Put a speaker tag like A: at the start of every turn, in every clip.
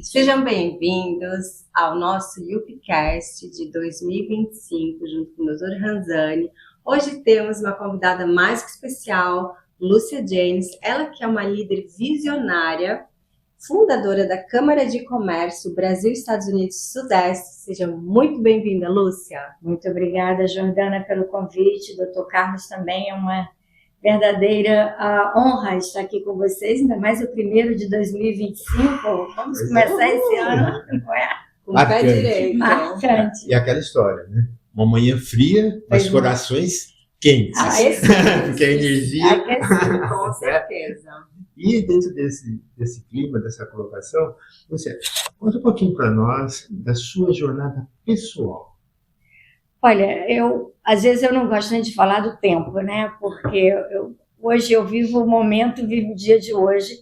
A: Sejam bem-vindos ao nosso YupiCast de 2025, junto com o Dr. Ranzani. Hoje temos uma convidada mais que especial, Lúcia James, ela que é uma líder visionária, fundadora da Câmara de Comércio Brasil, Estados Unidos Sudeste. Seja muito bem-vinda, Lúcia.
B: Muito obrigada, Jordana, pelo convite. Dr. Carlos também é uma verdadeira honra estar aqui com vocês, ainda mais o primeiro de 2025. Vamos começar esse ano, não é?
A: Com o pé direito.
B: Marcante.
C: E aquela história, né? Uma manhã fria, mas corações quentes. Porque a energia...
A: Com certeza.
C: E dentro desse clima, dessa colocação, você conta um pouquinho para nós da sua jornada pessoal.
B: Olha, às vezes eu não gosto nem de falar do tempo, né? Porque hoje eu vivo o momento, vivo o dia de hoje,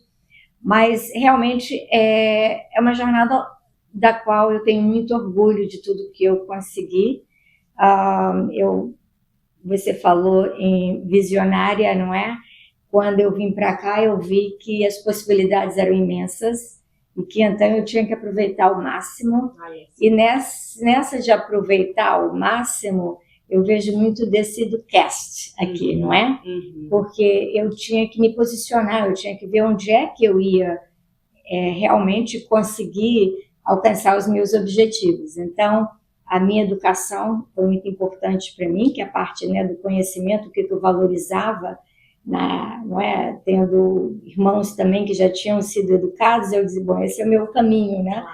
B: mas realmente é uma jornada da qual eu tenho muito orgulho de tudo que eu consegui. Você falou em visionária, não é? Quando eu vim para cá, eu vi que as possibilidades eram imensas e que então eu tinha que aproveitar ao máximo. E nessa de aproveitar ao máximo, eu vejo muito desse do cast aqui, não é? Porque eu tinha que me posicionar, eu tinha que ver onde é que eu ia realmente conseguir alcançar os meus objetivos. Então, a minha educação foi muito importante para mim, que é a parte, né, do conhecimento, que eu valorizava, não é? Tendo irmãos também que já tinham sido educados, eu disse, bom, esse é o meu caminho, né?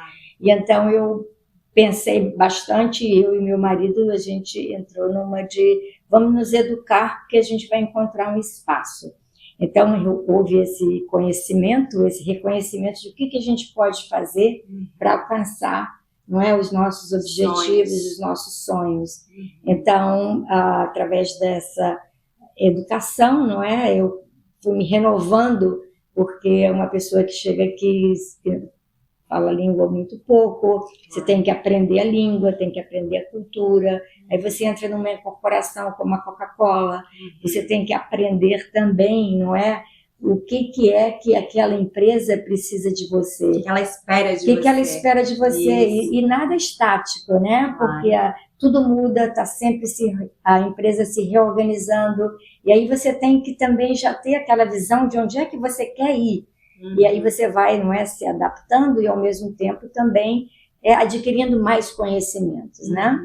B: E então eu pensei bastante, eu e meu marido, a gente entrou numa de vamos nos educar, porque a gente vai encontrar um espaço. Então houve esse conhecimento, esse reconhecimento de o que a gente pode fazer para alcançar, não é, os nossos objetivos, os nossos sonhos. Então, através dessa educação, não é? Eu fui me renovando, porque é uma pessoa que chega aqui fala a língua muito pouco, você tem que aprender a língua, tem que aprender a cultura, aí você entra numa corporação como a Coca-Cola, você tem que aprender também, não é? O que é que aquela empresa precisa de você.
A: O que ela espera de você.
B: O que ela espera de você. E nada é estático, né? Porque tudo muda, está sempre a empresa se reorganizando. E aí você tem que também já ter aquela visão de onde é que você quer ir. E aí você vai, não é, se adaptando e ao mesmo tempo também adquirindo mais conhecimentos, né?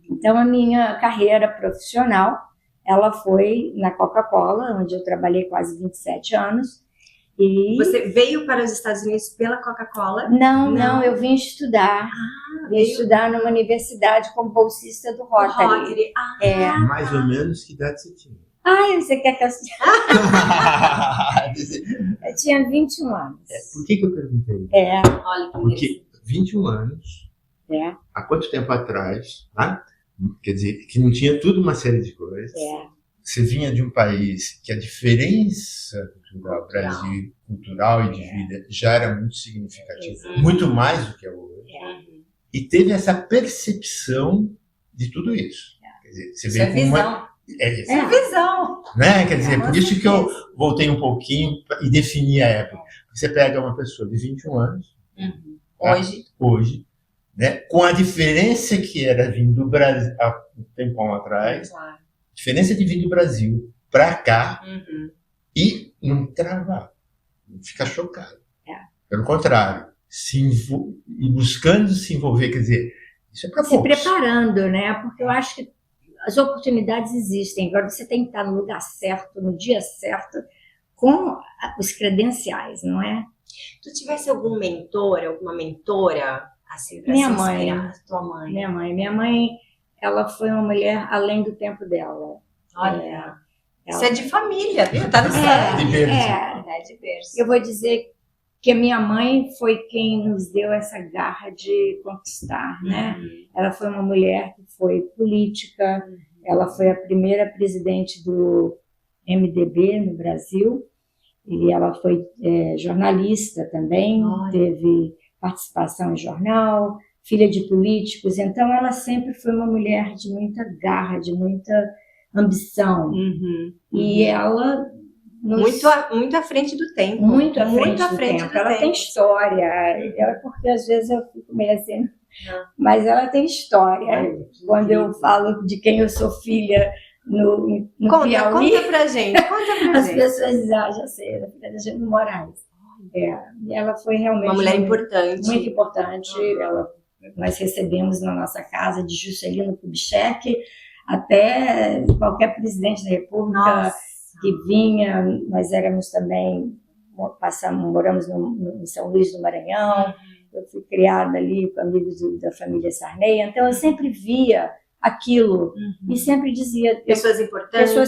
B: Então a minha carreira profissional, ela foi na Coca-Cola, onde eu trabalhei quase 27 anos. E...
A: Você veio para os Estados Unidos pela Coca-Cola?
B: Não, eu vim estudar. Vim estudar numa universidade como bolsista do Rotary.
C: Mais ou menos que idade você tinha?
B: Você quer que eu... Eu tinha 21 anos.
C: Por que eu perguntei?
A: Olha que
C: Porque 21 anos, há quanto tempo atrás, né? Quer dizer, que não tinha tudo uma série de coisas. Você vinha de um país que a diferença cultural, Brasil, cultural e de vida já era muito significativa, muito mais do que é hoje. E teve essa percepção de tudo isso. Quer dizer, você veio com
A: visão. Visão.
C: Né? Quer dizer, por isso que eu voltei um pouquinho e defini a época. Você pega uma pessoa de 21 anos, hoje, né? Com a diferença que era vindo do Brasil há um tempão atrás, diferença de vir do Brasil para cá e não travar, não ficar chocado. Pelo contrário, e buscando se envolver, quer dizer, isso é para poucos.
B: Se preparando, né? Porque eu acho que as oportunidades existem, agora você tem que estar no lugar certo, no dia certo, com os credenciais, não é?
A: Tu tivesse algum mentor, alguma mentora, assim, para
B: minha
A: se
B: mãe,
A: inspirar? Tua mãe.
B: Minha mãe, ela foi uma mulher além do tempo dela.
A: Olha, isso é de família, viu? Tá no sangue.
C: De
A: berço.
B: Eu vou dizer que a minha mãe foi quem nos deu essa garra de conquistar, né? Ela foi uma mulher que foi política, ela foi a primeira presidente do MDB no Brasil, e ela foi jornalista também, teve participação em jornal, filha de políticos, então ela sempre foi uma mulher de muita garra, de muita ambição. E ela
A: Muito à frente do tempo.
B: Muito à frente do tempo. Ela tem história. É porque às vezes eu fico meio assim, mas ela tem história. Quando eu falo de quem eu sou filha no Piauí,
A: conta pra gente.
B: As pessoas dizem, já sei, ela é filha da Gênero Moraes. Ela foi realmente
A: uma mulher importante.
B: Muito importante. Nós recebemos na nossa casa de Juscelino Kubitschek até qualquer presidente da República que vinha. Nós éramos também, moramos em São Luís do Maranhão. Eu fui criada ali com amigos da família Sarney, então eu sempre via aquilo e sempre dizia
A: pessoas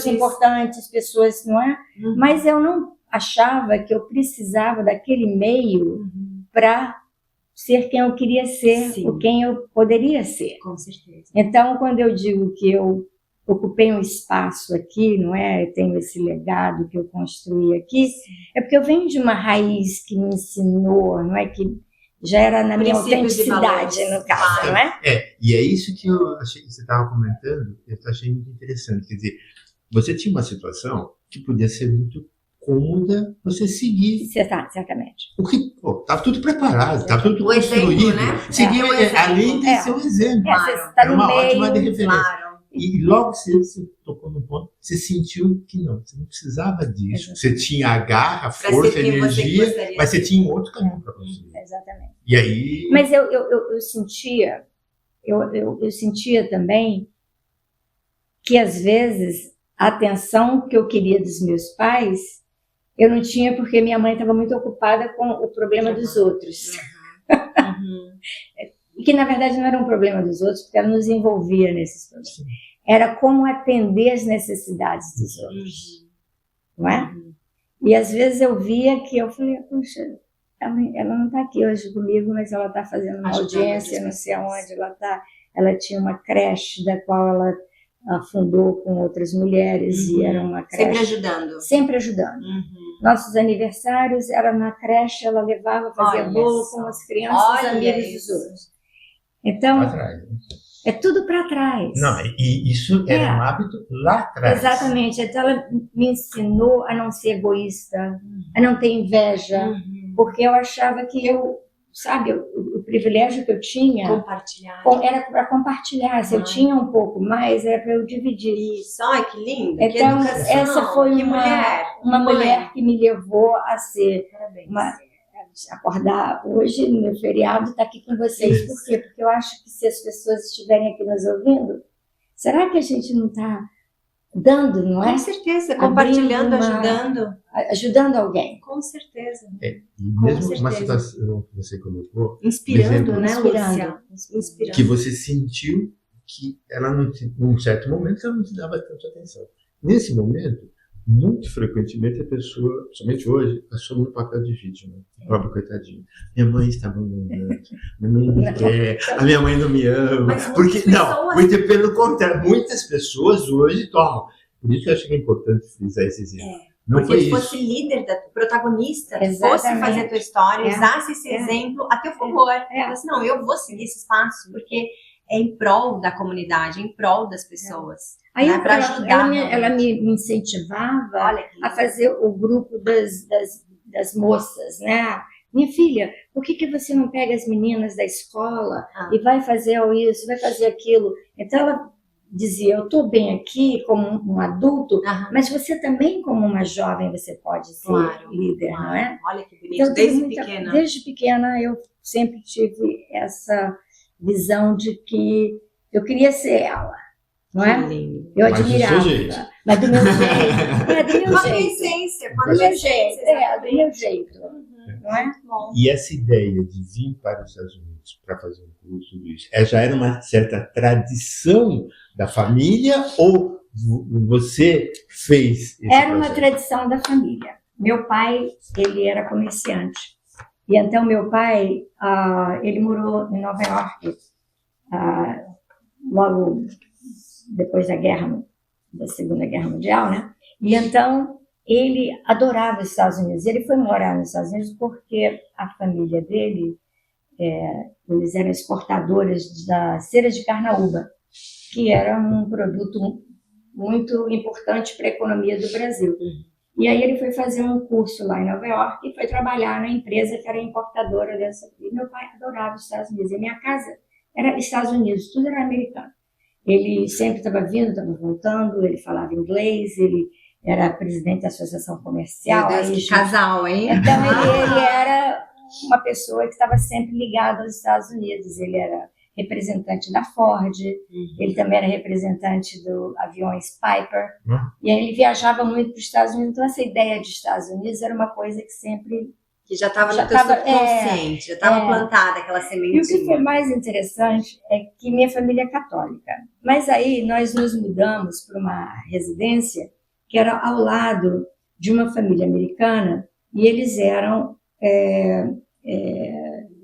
A: importantes,
B: pessoas, não é? Mas eu não achava que eu precisava daquele meio para ser quem eu queria ser, ou quem eu poderia ser.
A: Com certeza.
B: Então, quando eu digo que eu ocupei um espaço aqui, não é? Eu tenho esse legado que eu construí aqui, é porque eu venho de uma raiz que me ensinou, não é? Que já era na minha autenticidade, no caso, não é?
C: E é isso que eu achei que você estava comentando, eu achei muito interessante. Quer dizer, você tinha uma situação que podia ser muito cômoda você seguir.
B: Certamente.
C: O que, estava tudo preparado, estava tudo construído.
A: Exemplo, né?
C: Seguir além de ser um exemplo.
B: Era
C: uma ótima de referência.
A: Claro.
C: E logo você tocou no ponto, você sentiu que não, você não precisava disso. Você tinha a garra, a força, a energia, mas você tinha um outro caminho para construir.
B: Exatamente.
C: E aí...
B: Mas eu sentia também que, às vezes, a atenção que eu queria dos meus pais, eu não tinha porque minha mãe estava muito ocupada com o problema dos outros. E que, na verdade, não era um problema dos outros, porque ela nos envolvia nesses problemas. Era como atender as necessidades dos outros. Não é? E, às vezes, eu via que eu falei, puxa, ela não está aqui hoje comigo, mas ela está fazendo uma audiência, não sei aonde ela está. Ela tinha uma creche da qual ela fundou com outras mulheres e era uma creche... Sempre ajudando. Nossos aniversários era na creche, ela levava, fazia bolo com as crianças e amigos dos outros. Então, é tudo para trás.
C: Não, e isso era um hábito lá atrás.
B: Exatamente. Então, ela me ensinou a não ser egoísta, a não ter inveja, porque eu achava que o privilégio que eu tinha...
A: Compartilhar.
B: Era para compartilhar. Se eu tinha um pouco mais, era para eu dividir.
A: Isso. Ai, que lindo.
B: Então,
A: que educação.
B: Essa foi uma mulher que me levou a ser... Acordar hoje, no meu feriado, estar aqui com vocês. Por quê? Porque eu acho que se as pessoas estiverem aqui nos ouvindo, será que a gente não está dando, não é?
A: Com certeza, compartilhando,
B: ajudando alguém.
A: Com certeza.
C: E mesmo uma situação que você colocou,
A: inspirando,
C: exemplo,
A: né, Lúcia?
C: Que você sentiu que ela num certo momento ela não te dava tanta atenção. Nesse momento, muito frequentemente a pessoa, principalmente hoje, assume um papel de vítima. Pobre coitadinho. Minha mãe está abandonando. Minha mãe não quer. A minha mãe não me ama. Porque, muito pelo contrário. Muitas pessoas hoje tomam. Por isso que eu acho que é importante frisar esse exemplo. Não
A: porque ele fosse líder, protagonista, fosse fazer a tua história, usasse esse exemplo a teu favor. Assim, não, eu vou seguir esse espaço, porque é em prol da comunidade, em prol das pessoas.
B: Aí para ajudar. Ela me incentivava a fazer o grupo das moças, né? Minha filha, por que você não pega as meninas da escola e vai fazer isso, vai fazer aquilo? Então ela dizia, eu estou bem aqui como um adulto, mas você também como uma jovem você pode ser líder, não é?
A: Olha que bonito, então, pequena.
B: Desde pequena eu sempre tive essa visão de que eu queria ser ela, não é? Eu admirava. Mas do meu jeito.
A: Com a minha essência,
B: do meu jeito. Não é?
C: E essa ideia de vir para os Estados Unidos para fazer um curso, tudo isso, já era uma certa tradição da família ou você fez esse
B: Era uma tradição da família. Meu pai, ele era comerciante. E então meu pai, ele morou em Nova York logo depois da Segunda Guerra Mundial, né? E então ele adorava os Estados Unidos. Ele foi morar nos Estados Unidos porque a família dele, eles eram exportadores da cera de carnaúba, que era um produto muito importante para a economia do Brasil. E aí ele foi fazer um curso lá em Nova York e foi trabalhar na empresa que era importadora dessa. E meu pai adorava os Estados Unidos. E minha casa era Estados Unidos, tudo era americano. Ele sempre estava vindo, estava voltando, ele falava inglês, ele era presidente da associação comercial.
A: Meu Deus, que casal, hein?
B: Então ele era uma pessoa que estava sempre ligada aos Estados Unidos. Ele era representante da Ford, ele também era representante do aviões Piper, e aí ele viajava muito para os Estados Unidos. Então essa ideia de Estados Unidos era uma coisa que sempre...
A: Que já estava no teu subconsciente, já estava plantada aquela sementinha.
B: E o que foi mais interessante é que minha família é católica, mas aí nós nos mudamos para uma residência que era ao lado de uma família americana, e eles eram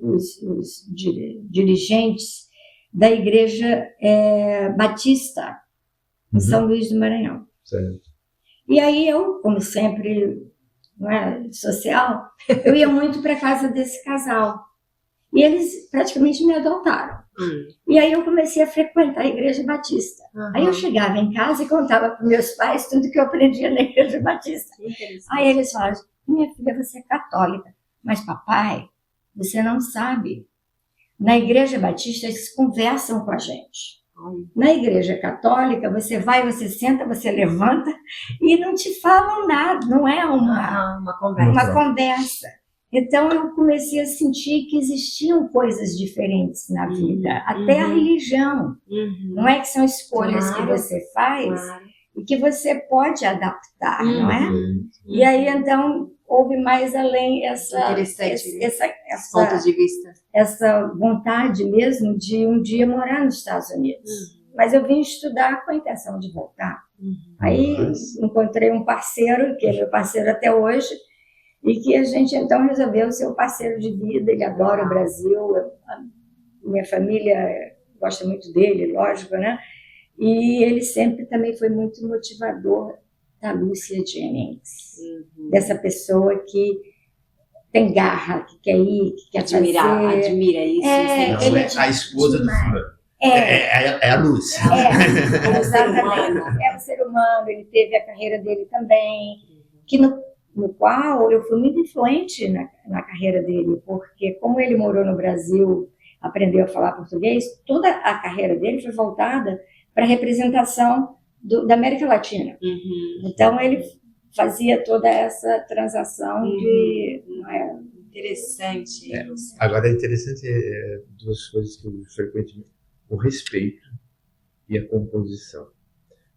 B: os dirigentes da Igreja Batista, em São Luís do Maranhão.
C: Certo.
B: E aí eu, como sempre, não é, social, eu ia muito para a casa desse casal. E eles praticamente me adotaram. E aí eu comecei a frequentar a Igreja Batista. Aí eu chegava em casa e contava para meus pais tudo que eu aprendia na Igreja Batista. Aí eles falaram: minha filha, você é católica, mas papai, você não sabe. Na Igreja Batista eles conversam com a gente. Na Igreja Católica você vai, você senta, você levanta e não te falam nada, não é uma conversa. Então eu comecei a sentir que existiam coisas diferentes na vida, até a religião. Não é que são escolhas que você faz e que você pode adaptar, não é? E aí então houve mais além
A: ponto de vista.
B: Essa vontade mesmo de um dia morar nos Estados Unidos. Mas eu vim estudar com a intenção de voltar. Aí encontrei um parceiro, que é meu parceiro até hoje, e que a gente então resolveu ser o parceiro de vida. Ele adora o Brasil, minha família gosta muito dele, lógico, né? E ele sempre também foi muito motivador da Lúcia Jennings, dessa pessoa que tem garra, que quer ir, que quer fazer.
A: Admira isso.
C: Não, é a esposa do fulano. É a Lúcia.
B: Exatamente. É um ser humano, ele teve a carreira dele também, que no qual eu fui muito influente na carreira dele, porque como ele morou no Brasil, aprendeu a falar português, toda a carreira dele foi voltada para a representação da América Latina. Então ele fazia toda essa transação de...
A: Interessante.
C: Agora é interessante duas coisas que eu frequentemente... O respeito e a composição.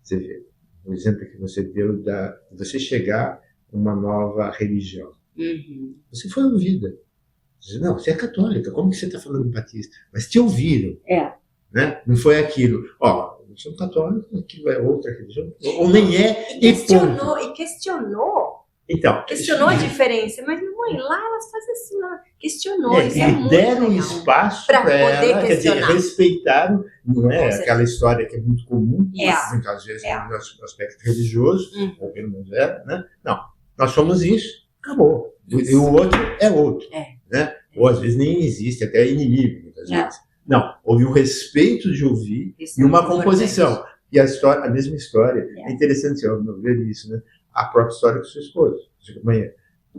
C: Você vê, o exemplo que você deu de você chegar a uma nova religião. Você foi ouvida. Você, não, você é católica, como que você está falando batista? Mas te ouviram. Né? Não foi aquilo. Ó, eu sou católico, aquilo é outra religião. Ou nem é.
A: Questionou.
C: Então,
A: questionou a diferença, mas mãe, lá elas fazem assim, questionou. Isso é muito
C: deram
A: legal.
C: Espaço para ela, quer dizer, respeitaram, não é aquela história que é muito comum, muitas vezes no aspecto religioso, ou pelo menos né? Não, nós somos isso, acabou. E o outro é outro. Né? Ou às vezes nem existe, até é inimigo, muitas vezes. Não, houve um respeito de ouvir e uma composição. E a mesma história, é interessante ver isso, né? A própria história com sua esposa.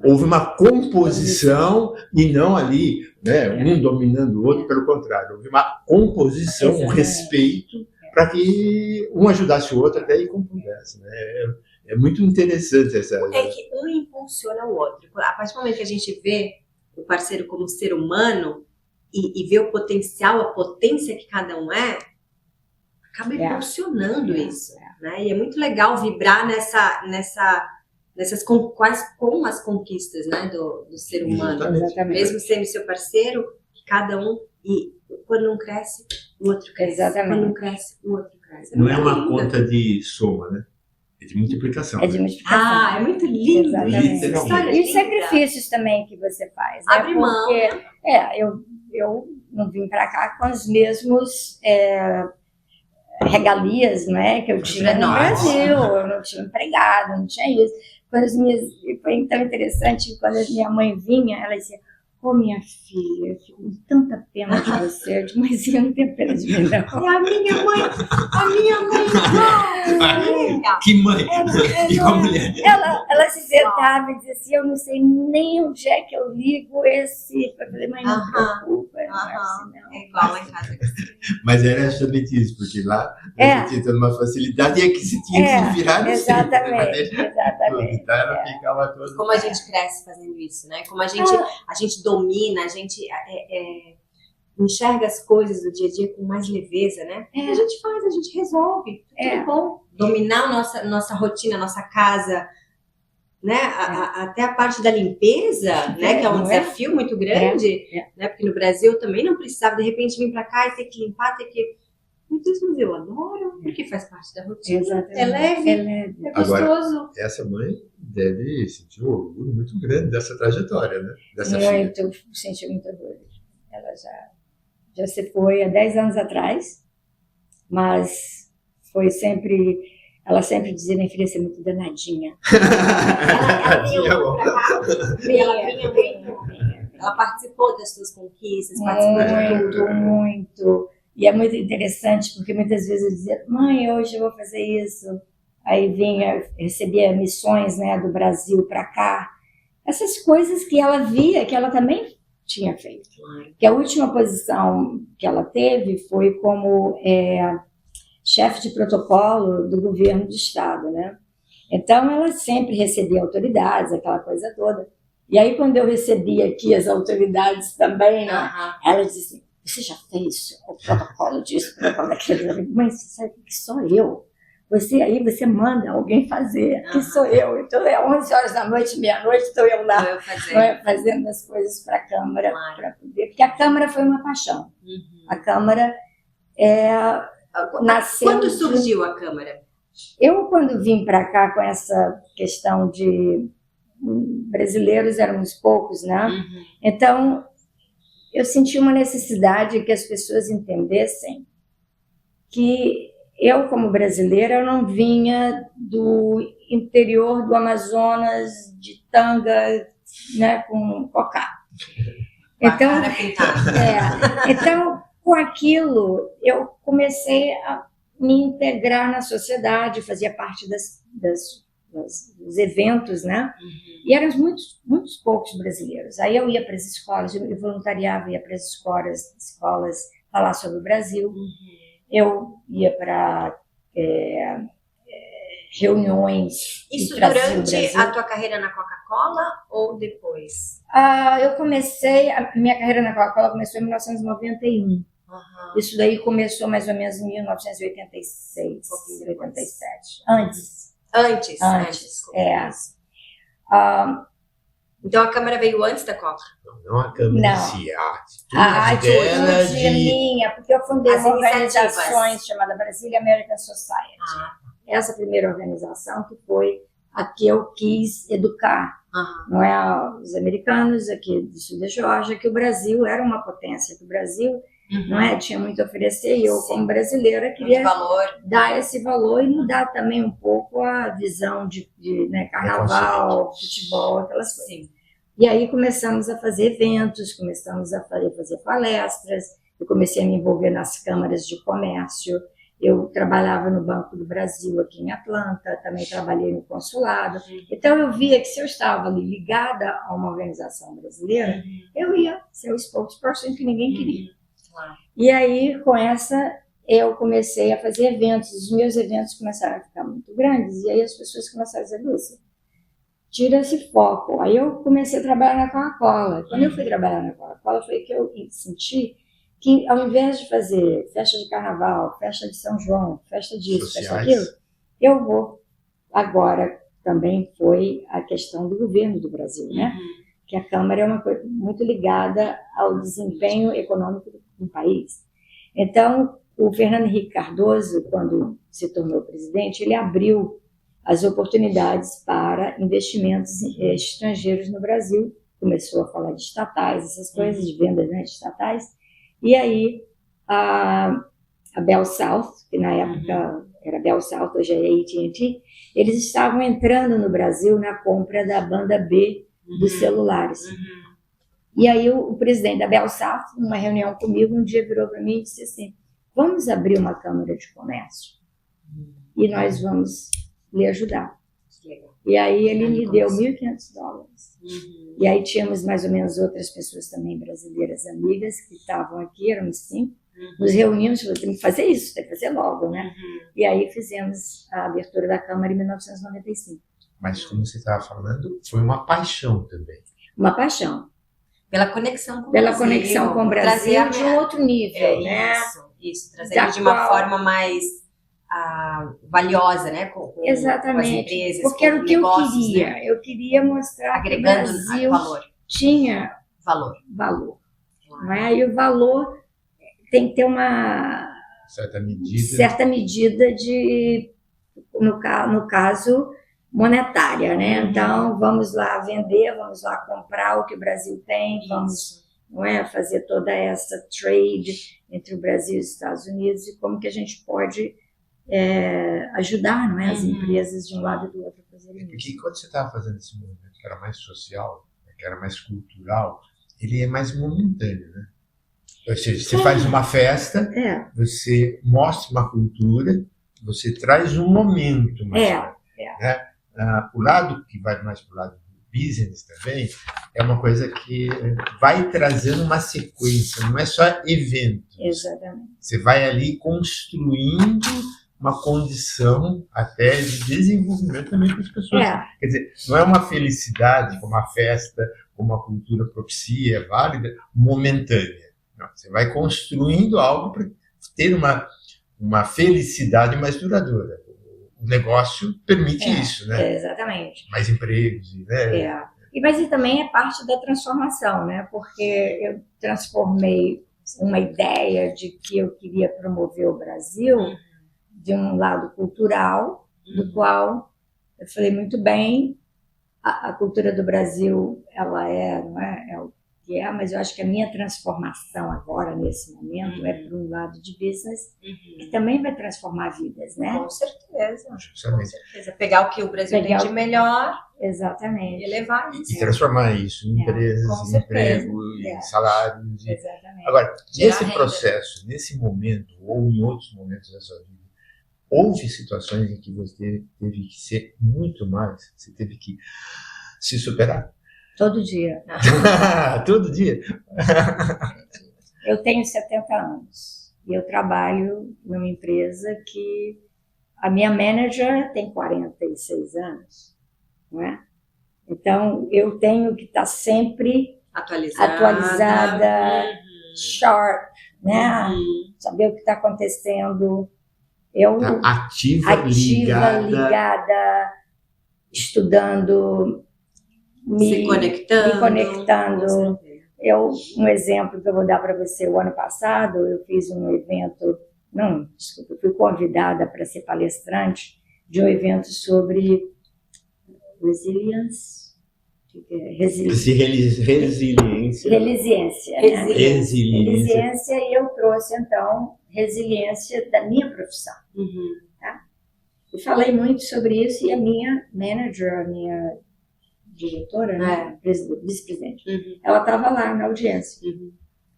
C: Houve uma composição e não ali, né, um dominando o outro, pelo contrário. Houve uma composição, um respeito para que um ajudasse o outro até ir compusesse. Né? É muito interessante essa...
A: É que um impulsiona o outro. A partir do momento que a gente vê o parceiro como ser humano e vê o potencial, a potência que cada um acaba impulsionando isso. Né? E é muito legal vibrar com as conquistas, né, do ser humano.
B: Exatamente.
A: Mesmo sendo seu parceiro, cada um, e quando um cresce, o outro cresce.
B: Exatamente.
A: Quando um cresce, o outro cresce.
C: Não é uma conta de soma, né? É de multiplicação.
B: É de multiplicação.
A: É muito lindo.
B: E os sacrifícios também que você faz. Né?
A: Abre mão.
B: Eu não vim para cá com os mesmos... regalias, né, que eu tinha no Brasil. Eu não tinha empregado, não tinha isso. Foi tão interessante, quando a minha mãe vinha, ela dizia: minha filha, eu fico com tanta pena de você. Eu disse, mãezinha, não tem pena de mim, não.
A: É a minha mãe não.
C: Que mãe! E a mulher?
B: Ela se sentava e dizia assim, eu não sei nem onde é que eu ligo esse... Eu falei, mãe, não preocupa, não é assim, não.
A: É igual lá em casa.
C: Mas era justamente isso, porque lá você tinha toda uma facilidade e aqui se tinha que se virar no
B: exatamente.
C: Então ela ficava toda...
A: Como a gente cresce fazendo isso, né? Como a gente domina, a gente enxerga as coisas do dia a dia com mais leveza, né? A gente faz, a gente resolve, tudo bom. Dominar a nossa rotina, a nossa casa, né? Até a parte da limpeza, né? Que é um desafio muito grande, né? Porque no Brasil eu também não precisava, de repente, vir para cá e ter que limpar, ter que... Meu Deus, mas eu adoro, porque faz parte da rotina.
B: Exatamente.
A: É leve, é gostoso.
C: Agora, essa mãe deve sentir um orgulho muito grande dessa trajetória, né? Dessa
B: filha. Eu senti muito orgulho. Ela já se foi há 10 anos atrás, mas foi sempre... Ela sempre dizia, minha filha, você é muito danadinha. Ela vinha.
A: Ela participou das suas conquistas, participou de tudo.
B: Muito. E é muito interessante, porque muitas vezes eu dizia, mãe, hoje eu vou fazer isso. Aí recebia missões, né, do Brasil para cá. Essas coisas que ela via, que ela também tinha feito. Que a última posição que ela teve foi como chefe de protocolo do governo do estado, né? Então, ela sempre recebia autoridades, aquela coisa toda. E aí, quando eu recebia aqui as autoridades também, né, ela dizia assim, você já fez o protocolo disso, o protocolo daquilo? Mãe, você sabe que sou eu. Você manda alguém fazer, que sou eu. Então, 11 horas da noite, meia-noite, estou eu lá fazendo as coisas para a Câmara, para poder... Porque a Câmara foi uma paixão. A Câmara nasceu...
A: Quando surgiu a Câmara?
B: Eu, quando vim para cá com essa questão de brasileiros, éramos poucos, né? Então, eu senti uma necessidade que as pessoas entendessem que eu, como brasileira, eu não vinha do interior do Amazonas, de tanga, né, com cocá. Então, então, com aquilo, eu comecei a me integrar na sociedade, fazia parte dos eventos, né? E eram muitos poucos brasileiros. Aí eu ia para as escolas, eu voluntariava, ia para as escolas falar sobre o Brasil. Eu ia para reuniões.
A: Isso durante a tua carreira na Coca-Cola ou depois?
B: Eu comecei, a minha carreira na Coca-Cola começou em 1991. Isso daí começou mais ou menos em 1986, 87. Antes.
A: Então a Câmara veio antes da Coca?
C: Não a Câmara em si,
B: a atitude minha, porque eu fundei uma organização chamada Brazilian American Society. Essa primeira organização que foi a que eu quis educar. Não é os americanos aqui do sul da Geórgia, que o Brasil era uma potência, que o Brasil não é, tinha muito a oferecer, e eu, como brasileira, queria dar esse valor e mudar também um pouco a visão de né, carnaval, futebol, aquelas coisas. E aí começamos a fazer eventos, começamos a fazer palestras, eu comecei a me envolver nas câmaras de comércio, eu trabalhava no Banco do Brasil aqui em Atlanta, também trabalhei no consulado. Então eu via que se eu estava ali ligada a uma organização brasileira, eu ia ser o spokesperson que ninguém queria. E aí, com essa, eu comecei a fazer eventos. Os meus eventos começaram a ficar muito grandes, e aí as pessoas começaram a dizer, Lúcia, tira esse foco. Aí eu comecei a trabalhar na Coca-Cola. Quando eu fui trabalhar na Coca-Cola, foi que eu senti que, ao invés de fazer festa de carnaval, festa de São João, festa disso, festa daquilo, eu vou. Agora, também foi a questão do governo do Brasil, né? Que a Câmara é uma coisa muito ligada ao desempenho econômico do país. Então, o Fernando Henrique Cardoso, quando se tornou presidente, ele abriu as oportunidades para investimentos estrangeiros no Brasil. Começou a falar de estatais, essas coisas, de vendas, né, de estatais. E aí, a Bell South, que na época era Bell South, hoje é AT&T, eles estavam entrando no Brasil na compra da banda B dos celulares. E aí o presidente da Belsaf, numa reunião comigo, um dia virou para mim e disse assim, vamos abrir uma Câmara de Comércio e nós vamos lhe ajudar. E aí ele me deu $1.500. E aí tínhamos mais ou menos outras pessoas também brasileiras amigas que estavam aqui, éramos 5. Nos reunimos, falamos, tem que fazer isso, tem que fazer logo, né? E aí fizemos a abertura da Câmara em 1995.
C: Mas como você estava falando, foi uma paixão também.
B: Uma paixão.
A: Pela conexão com o
B: Pela
A: Brasil.
B: conexão com o Brasil de um outro nível, né?
A: Isso, trazer de uma forma mais valiosa, né? Com
B: Exatamente,
A: as empresas,
B: porque era o que
A: negócios,
B: eu queria.
A: né?
B: Eu queria mostrar
A: agregando
B: que o Brasil
A: valor.
B: tinha
A: valor.
B: Não é? E o valor tem que ter uma certa medida de, no caso, monetária, né? Então, vamos lá vender, vamos lá comprar o que o Brasil tem, vamos, não é, fazer toda essa trade entre o Brasil e os Estados Unidos e como que a gente pode ajudar, não é, as empresas de um lado e do outro a fazerem isso.
C: Porque quando você estava fazendo esse movimento que era mais social, que era mais cultural, ele é mais momentâneo, né? Ou seja, você faz uma festa, você mostra uma cultura, você traz um momento mais né? O lado que vai mais para o lado do business também é uma coisa que vai trazendo uma sequência, não é só evento.
B: Exatamente.
C: Você vai ali construindo uma condição até de desenvolvimento também para as pessoas. Quer dizer, não é uma felicidade como a festa, como a cultura propicia, válida, momentânea. Não, você vai construindo algo para ter uma felicidade mais duradoura. O negócio permite isso, né?
B: Exatamente.
C: Mais empregos, né?
B: Mas também é parte da transformação, né? Porque eu transformei uma ideia de que eu queria promover o Brasil de um lado cultural, do qual eu falei muito bem, a cultura do Brasil, ela não é o que é, mas eu acho que a minha transformação agora, nesse momento, é para um lado de business, que também vai transformar vidas, né?
A: Com certeza.
C: Com
A: certeza. Pegar o que o Brasil tem de melhor,
B: exatamente,
A: e levar isso.
C: E transformar isso em empresas, em emprego, em salários.
B: Exatamente.
C: Agora, nesse processo, nesse momento, ou em outros momentos da sua vida, houve situações em que você teve que ser muito mais, você teve que se superar?
B: Todo dia.
C: Todo dia?
B: Eu tenho 70 anos e eu trabalho numa empresa que a minha manager tem 46 anos, não é? Então, eu tenho que estar sempre atualizada, sharp, né? Saber o que está acontecendo. Eu
C: ativa, ligada,
B: estudando, me conectando. Um exemplo que eu vou dar para você, o ano passado eu fiz um evento, eu fui convidada para ser palestrante de um evento sobre resiliência, e eu trouxe então resiliência da minha profissão. Tá? Eu falei muito sobre isso e a minha manager, a minha diretora, né, vice-presidente, ela estava lá na audiência.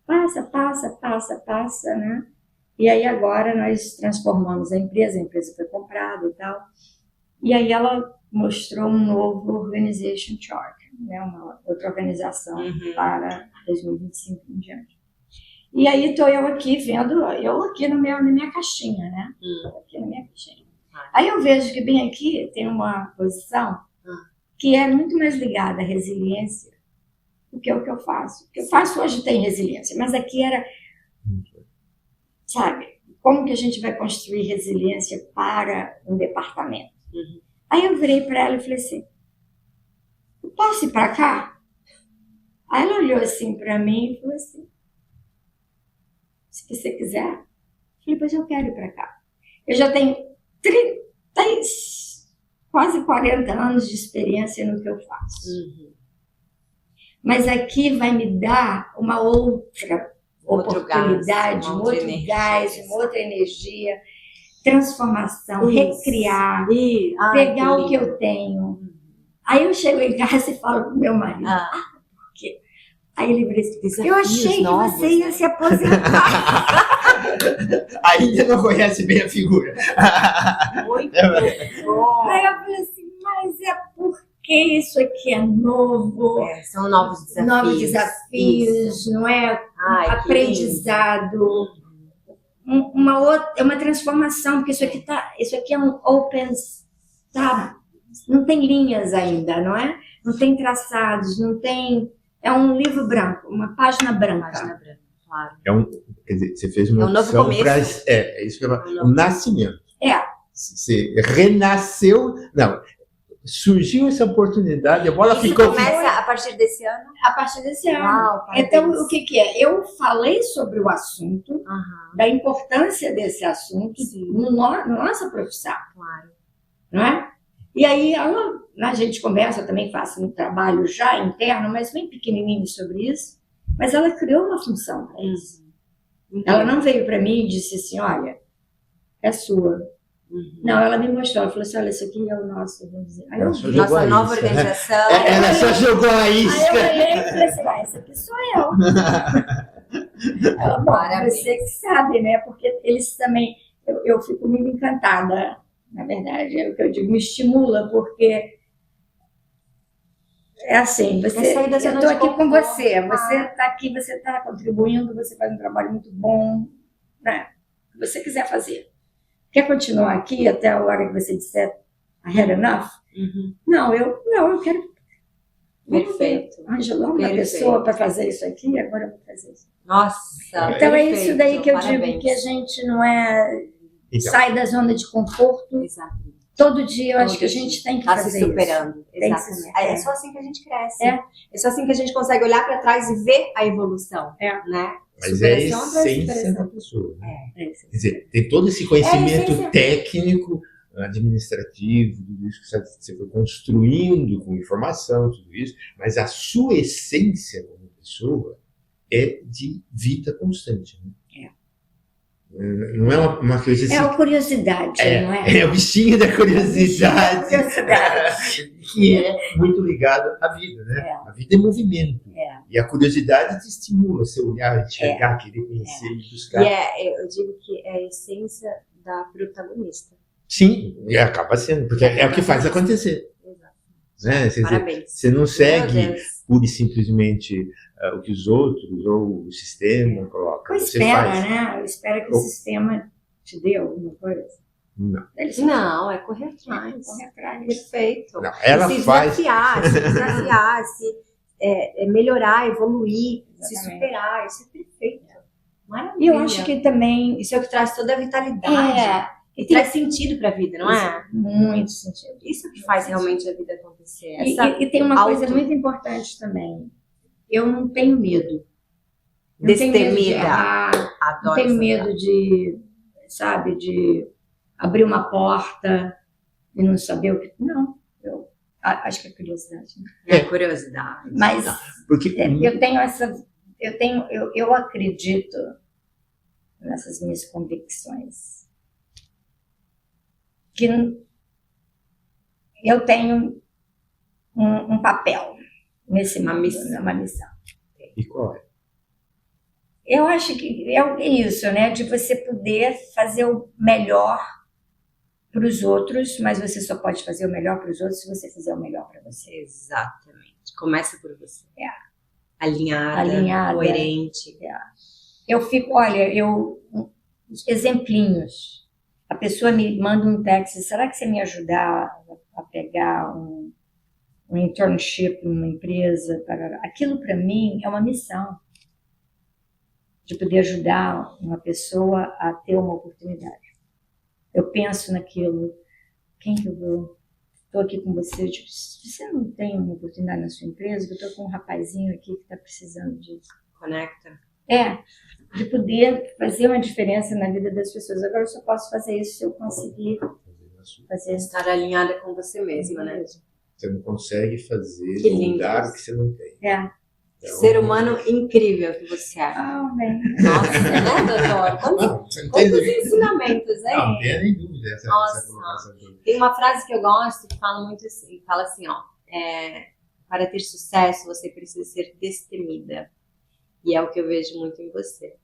B: Passa, né? E aí agora nós transformamos a empresa foi comprada e tal. E aí ela mostrou um novo Organization Chart, né, uma outra organização para 2025 em diante. E aí estou eu aqui vendo, na minha caixinha, né? Aqui na minha caixinha. Aí eu vejo que bem aqui tem uma posição que é muito mais ligada à resiliência do que o que eu faço. O que eu faço hoje tem resiliência, mas aqui era, sabe, como que a gente vai construir resiliência para um departamento? Aí eu virei para ela e falei assim, eu posso ir para cá? Aí ela olhou assim para mim e falou assim, se você quiser. Eu falei, pois eu quero ir para cá. Eu já tenho quase 40 anos de experiência no que eu faço. Mas aqui vai me dar uma outra oportunidade, um outro gás, uma outra energia, transformação, recriar, pegar o que eu tenho. Aí eu chego em casa e falo pro meu marido, por quê? Aí ele falou assim,
A: Desafios
B: eu achei
A: novos,
B: que você ia
A: né?
B: se aposentar.
C: Ainda não conhece bem a figura.
A: Muito bom.
B: Aí eu falei assim, mas é porque isso aqui é novo.
A: São novos desafios.
B: Novos desafios, não é?
A: Ai, que
B: Aprendizado. É uma transformação, porque isso aqui é um open, tá? Não tem linhas ainda, não é? Não tem traçados, não tem. É um livro branco, uma página branca.
A: Página branca, claro.
C: Quer dizer, você fez uma
A: É um novo
C: opção
A: começo.
C: é isso que eu falo. Um nascimento.
B: É.
C: Você renasceu. Não. Surgiu essa oportunidade, a bola
A: Isso
C: ficou.
A: começa a partir desse ano?
B: A partir desse ano.
A: Uau,
B: Então, o que é? Eu falei sobre o assunto, da importância desse assunto na nossa profissão,
A: Claro.
B: não é? E aí, a gente conversa, eu também faço um trabalho já interno, mas bem pequenininho sobre isso, mas ela criou uma função para isso. Ela não veio para mim e disse assim, olha, é sua. Não, ela me mostrou, ela falou assim, olha, isso aqui é o nosso, vamos dizer. Aí eu vi.
A: Nossa nova organização.
C: Ela só jogou a
B: Aí eu
C: isca.
B: olhei e falei assim, essa aqui sou eu. Ela, bom, você que sabe, né? Porque eles também, eu fico muito encantada, na verdade, é o que eu digo, me estimula, porque é assim, eu estou aqui com você, você está aqui, você está contribuindo, você faz um trabalho muito bom, né? O que você quiser fazer. Quer continuar aqui até a hora que você disser I had enough? Não, eu quero.
A: Perfeito.
B: Angelão, uma pessoa para fazer isso aqui, agora eu vou fazer isso.
A: Nossa,
B: então é isso daí que eu
A: parabéns.
B: digo, que a gente não é.
C: Então.
B: Sai da zona de conforto.
A: Exatamente.
B: Todo dia eu acho que a gente tem que fazer
A: se superando.
B: isso.
A: Exatamente. É só assim que a gente cresce.
B: É.
A: É só assim que a gente consegue olhar para trás e ver a evolução.
B: É.
A: Né?
C: Mas é a
A: Superação atrás de
C: essência
A: superação.
C: da pessoa. Né?
B: É.
C: Quer dizer, tem todo esse conhecimento
A: essência.
C: técnico, administrativo, tudo isso que você foi construindo com informação, tudo isso, mas a sua essência como pessoa é de vida constante. Né? Não é uma coisa assim.
B: É a curiosidade, não é?
C: É o bichinho da curiosidade.
B: Curiosidade.
C: Que é muito ligado à vida, né? A vida é movimento. E a curiosidade te estimula, você olhar, enxergar, querer conhecer e buscar.
A: E eu digo que é a essência da protagonista.
C: Sim, e acaba sendo, porque é o que faz acontecer. Né?
A: Parabéns.
C: Você não segue pura e simplesmente o que os outros ou o sistema colocam.
B: Eu espero, né? Eu espero que o sistema te dê alguma coisa.
C: Não.
A: É correr atrás.
B: Correr atrás.
A: Perfeito.
C: Não, ela
A: se
C: faz.
A: desafiar, melhorar, evoluir, se
B: Exatamente.
A: superar. Isso é perfeito. Maravilha.
B: E eu acho que também.
A: Isso é o que traz toda a vitalidade. E traz sentido para a vida, não é?
B: Muito sentido.
A: Isso que faz realmente a vida acontecer.
B: E tem uma coisa muito importante também. Eu não tenho medo. Não tenho medo de errar, não tenho medo de, sabe, de abrir uma porta e não saber o que. Não, eu acho que é curiosidade.
A: É curiosidade.
B: Mas
C: Porque
B: eu tenho essa. Eu acredito nessas minhas convicções. Que eu tenho um papel nesse mundo, uma missão.
C: E qual é?
B: Eu acho que é isso, né? De você poder fazer o melhor para os outros, mas você só pode fazer o melhor para os outros se você fizer o melhor para você.
A: Exatamente. Começa por você. Alinhada, coerente.
B: Eu fico, olha, exemplinhos. A pessoa me manda um texto, será que você me ajudar a pegar um internship numa empresa? Aquilo para mim é uma missão. De poder ajudar uma pessoa a ter uma oportunidade. Eu penso naquilo, quem que eu vou? Estou aqui com você, eu digo, você não tem uma oportunidade na sua empresa? Eu estou com um rapazinho aqui que está precisando disso.
A: Conecta.
B: De poder fazer uma diferença na vida das pessoas. Agora eu só posso fazer isso se eu conseguir fazer isso.
A: Estar alinhada com você mesma, né?
C: Você não consegue fazer
A: Que
C: mudar o que você não tem.
B: É.
C: Então,
A: Ser humano incrível que você é.
B: Amém.
A: Nossa, né, doutor? Quantos ensinamentos, hein?
C: Não tem nem dúvida essa colocação.
A: Tem uma frase que eu gosto que fala muito assim, fala assim, ó, para ter sucesso, você precisa ser destemida. E é o que eu vejo muito em você,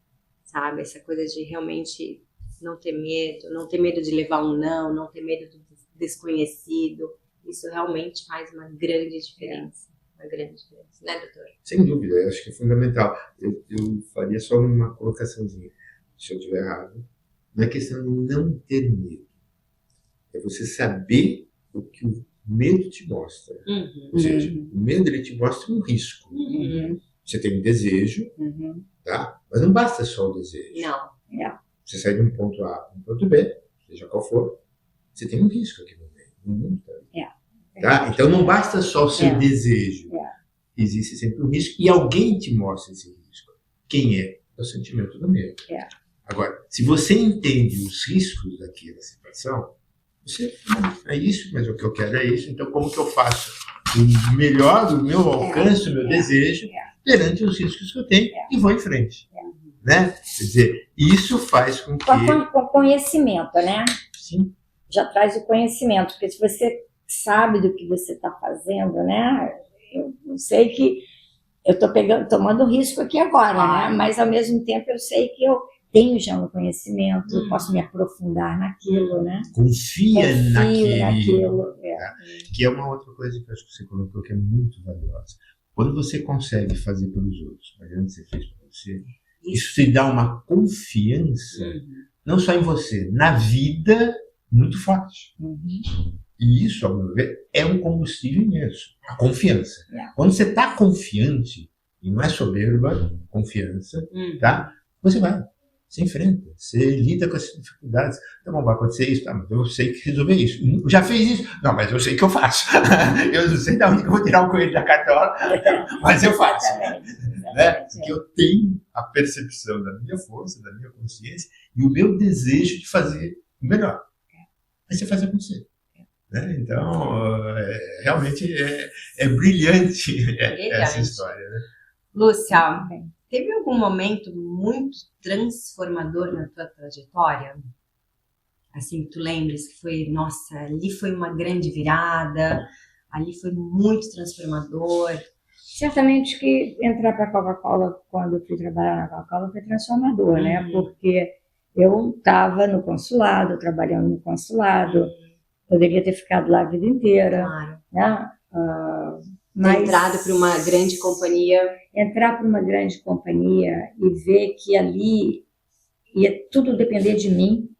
A: sabe? Essa coisa de realmente não ter medo de levar um não ter medo do desconhecido. Isso realmente faz uma grande diferença. Uma grande diferença, né, doutor?
C: Sem dúvida, eu acho que é fundamental. Eu faria só uma colocaçãozinha, se eu estiver errado. Não é questão de não ter medo. É você saber o que o medo te mostra. Ou seja, o medo ele te mostra um risco. Você tem um desejo, tá? Mas não basta só o desejo.
A: Não.
C: Você sai de um ponto A para um ponto B, seja qual for, você tem um risco aqui no meio. No mundo, tá? Então não basta só o seu desejo. Existe sempre um risco e alguém te mostra esse risco. Quem é? É o sentimento do medo. Agora, se você entende os riscos daquela situação, você, é isso, mas o que eu quero é isso, então como que eu faço o melhor do meu alcance, o meu desejo, perante os riscos que eu tenho e vou em frente. Né? Quer dizer, isso faz com que...
B: Com conhecimento, né?
C: Sim.
B: Já traz o conhecimento, porque se você sabe do que você está fazendo, né? Eu sei que eu estou tomando risco aqui agora, né? Mas ao mesmo tempo eu sei que eu tenho já um conhecimento, posso me aprofundar naquilo, né?
C: Confio
B: naquilo.
C: Que é uma outra coisa que eu acho que você colocou que é muito valiosa. Quando você consegue fazer pelos outros, mas antes você fez para você, isso te dá uma confiança, não só em você, na vida, muito forte. E isso, ao meu ver, é um combustível imenso. A confiança. Quando você está confiante, e não é soberba, confiança, tá? Você vai. Você enfrenta, você lida com essas dificuldades. Tá bom, vai acontecer isso, tá, mas eu sei que resolver isso. Já fez isso? Não, mas eu sei que eu faço. Eu não sei de onde que eu vou tirar o coelho da cartola, mas eu faço. Né? Porque eu tenho a percepção da minha força, da minha consciência e o meu desejo de fazer o melhor. Aí você faz acontecer. Né? Então, realmente é brilhante essa história. Né?
A: Lúcia, teve algum momento muito transformador na tua trajetória? Assim, tu lembras que foi, nossa, ali foi uma grande virada, ali foi muito transformador.
B: Certamente que entrar para a Coca-Cola, quando eu fui trabalhar na Coca-Cola, foi transformador, né? Porque eu estava no consulado, trabalhando no consulado, poderia ter ficado lá a vida inteira.
A: Claro.
B: Né?
A: Mas entrado para uma grande companhia.
B: Entrar para uma grande companhia e ver que ali ia tudo depender de mim,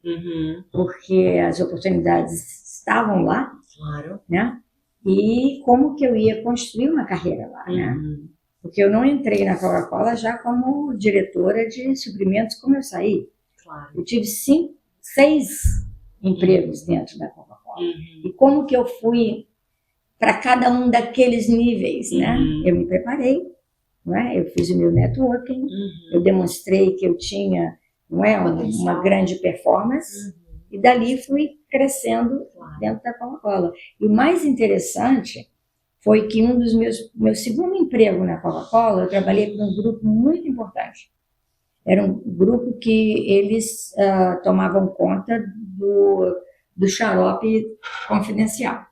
B: porque as oportunidades estavam lá,
A: claro.
B: Né? E como que eu ia construir uma carreira lá, né? Porque eu não entrei na Coca-Cola já como diretora de suprimentos como eu saí.
A: Claro.
B: Eu tive 6 empregos dentro da Coca-Cola. E como que eu fui para cada um daqueles níveis, né? Eu me preparei, não é? Eu fiz o meu networking, eu demonstrei que eu tinha, não é, uma grande performance, e dali fui crescendo dentro da Coca-Cola. E o mais interessante foi que um dos meu segundo emprego na Coca-Cola, eu trabalhei para um grupo muito importante. Era um grupo que eles tomavam conta do xarope confidencial.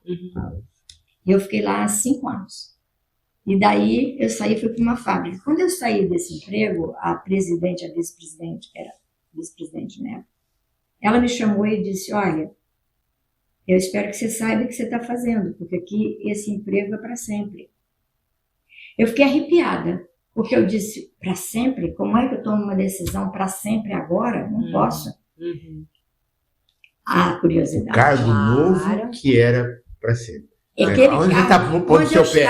B: E eu fiquei lá há 5 anos. E daí eu saí e fui para uma fábrica. Quando eu saí desse emprego, a presidente, a vice-presidente, era vice-presidente, né? Ela me chamou e disse, olha, eu espero que você saiba o que você está fazendo, porque aqui esse emprego é para sempre. Eu fiquei arrepiada, porque eu disse, para sempre? Como é que eu tomo uma decisão para sempre agora? Não posso. A curiosidade.
C: O cargo novo que era para sempre.
B: Onde
C: você está pondo seu pé?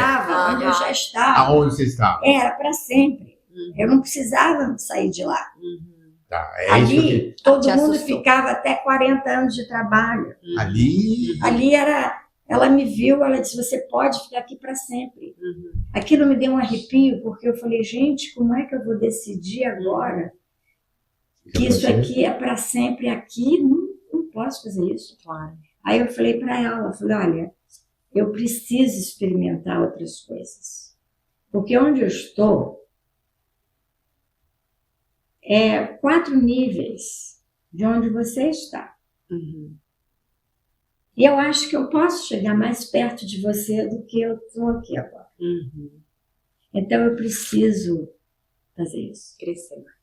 B: Onde eu já estava.
C: Aonde você estava?
B: Era para sempre. Eu não precisava sair de lá.
C: Tá,
B: ali, todo mundo ficava até 40 anos de trabalho. Ali era... Ela me viu, ela disse, você pode ficar aqui para sempre. Aquilo me deu um arrepio, porque eu falei, gente, como é que eu vou decidir agora que isso aqui é para sempre aqui? Não posso fazer isso.
A: Claro.
B: Aí eu falei para ela, olha, eu preciso experimentar outras coisas. Porque onde eu estou é 4 níveis de onde você está. E eu acho que eu posso chegar mais perto de você do que eu estou aqui agora. Então eu preciso fazer isso.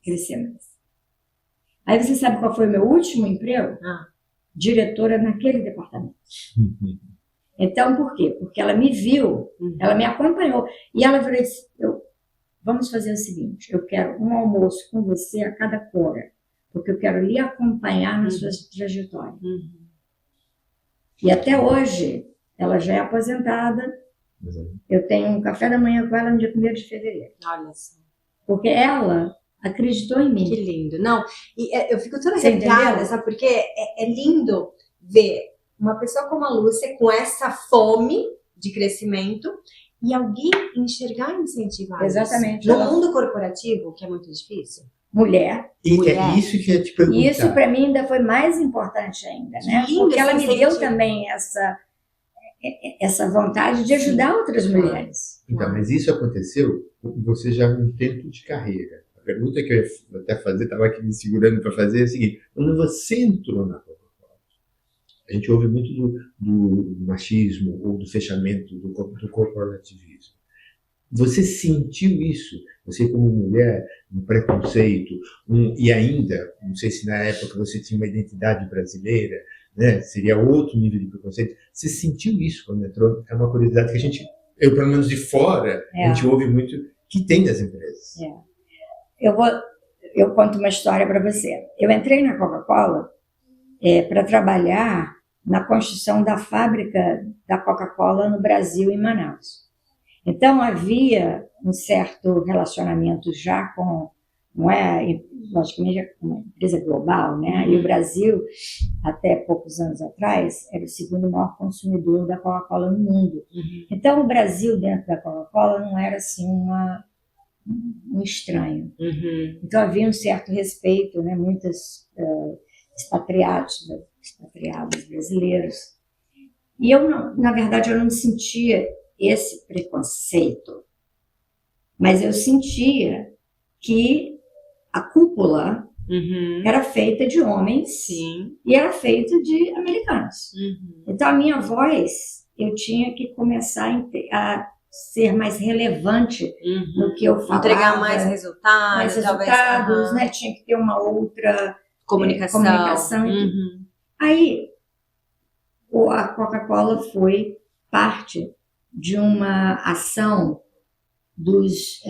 B: Crescer mais. Aí você sabe qual foi o meu último emprego? Diretora naquele departamento. Então, por quê? Porque ela me viu, ela me acompanhou. E ela virou e disse, vamos fazer o seguinte, eu quero um almoço com você a cada hora, porque eu quero lhe acompanhar na sua trajetória. E até hoje, ela já é aposentada, eu tenho um café da manhã com ela no dia 1º de fevereiro.
A: Olha só.
B: Porque ela acreditou em mim.
A: Que lindo. Não, e eu fico toda arrepiada, sabe? Porque é lindo ver uma pessoa como a Lúcia com essa fome de crescimento e alguém enxergar e incentivar.
B: Exatamente.
A: No mundo corporativo, que é muito difícil.
B: Mulher.
C: É isso que eu ia te perguntar.
B: E isso para mim ainda foi mais importante ainda, né? Porque ela me deu também essa vontade de ajudar outras mulheres.
C: Então, mas isso aconteceu com você já num tempo de carreira. A pergunta que eu ia até fazer, estava aqui me segurando para fazer, é a seguinte: quando você entrou na Coca-Cola, a gente ouve muito do machismo ou do fechamento do corporativismo. Você sentiu isso? Você como mulher, um preconceito, e ainda, não sei se na época você tinha uma identidade brasileira, né? Seria outro nível de preconceito. Você sentiu isso quando entrou? É uma curiosidade que eu pelo menos de fora, a gente ouve muito que tem das empresas.
B: Eu conto uma história para você. Eu entrei na Coca-Cola para trabalhar na construção da fábrica da Coca-Cola no Brasil, em Manaus. Então, havia um certo relacionamento já com, logicamente, uma empresa global, né? E o Brasil, até poucos anos atrás, era o segundo maior consumidor da Coca-Cola no mundo. Então, o Brasil, dentro da Coca-Cola, não era assim um estranho. Então, havia um certo respeito, né? Muitos expatriados brasileiros. E eu, na verdade, eu não sentia esse preconceito, mas eu sentia que a cúpula era feita de homens e era feita de americanos. Então a minha voz, eu tinha que começar a ser mais relevante no que eu falava.
A: Entregar mais resultados,
B: né? Tinha que ter uma outra comunicação. Aí a Coca-Cola foi parte de uma ação dos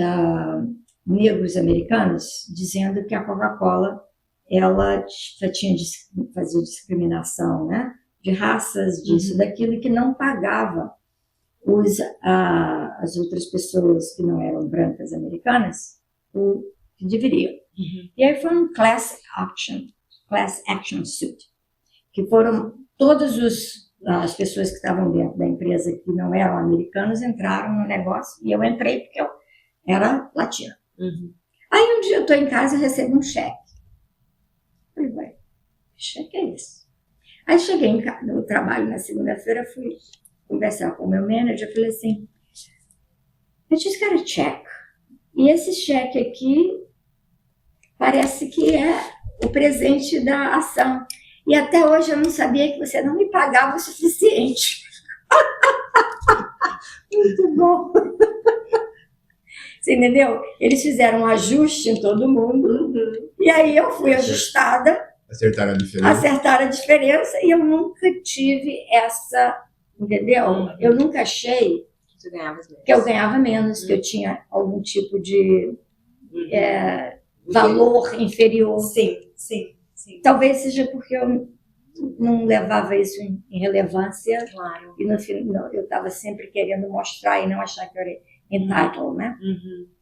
B: negros americanos, dizendo que a Coca-Cola ela fazia discriminação, né, de raças, disso, daquilo, e que não pagava as outras pessoas que não eram brancas americanas o que deveriam. E aí foi um class action suit, que foram todos as pessoas que estavam dentro da empresa que não eram americanos entraram no negócio, e eu entrei porque eu era latina. Aí um dia eu estou em casa e recebo um cheque. Falei, ué, que cheque é esse? Aí cheguei no trabalho na segunda-feira, fui conversar com o meu manager, falei assim, I just got a check. E esse cheque aqui parece que é o presente da ação. E até hoje eu não sabia que você não me pagava o suficiente. Muito bom. Você entendeu? Eles fizeram um ajuste em todo mundo. E aí eu fui ajustada.
C: Acertaram a diferença.
B: E eu nunca tive essa... Entendeu? Eu nunca achei que eu ganhava menos, que eu tinha algum tipo de valor inferior.
A: Sim.
B: Talvez seja porque eu não levava isso em relevância.
A: Claro.
B: E no final eu estava sempre querendo mostrar e não achar que eu era entitled, né?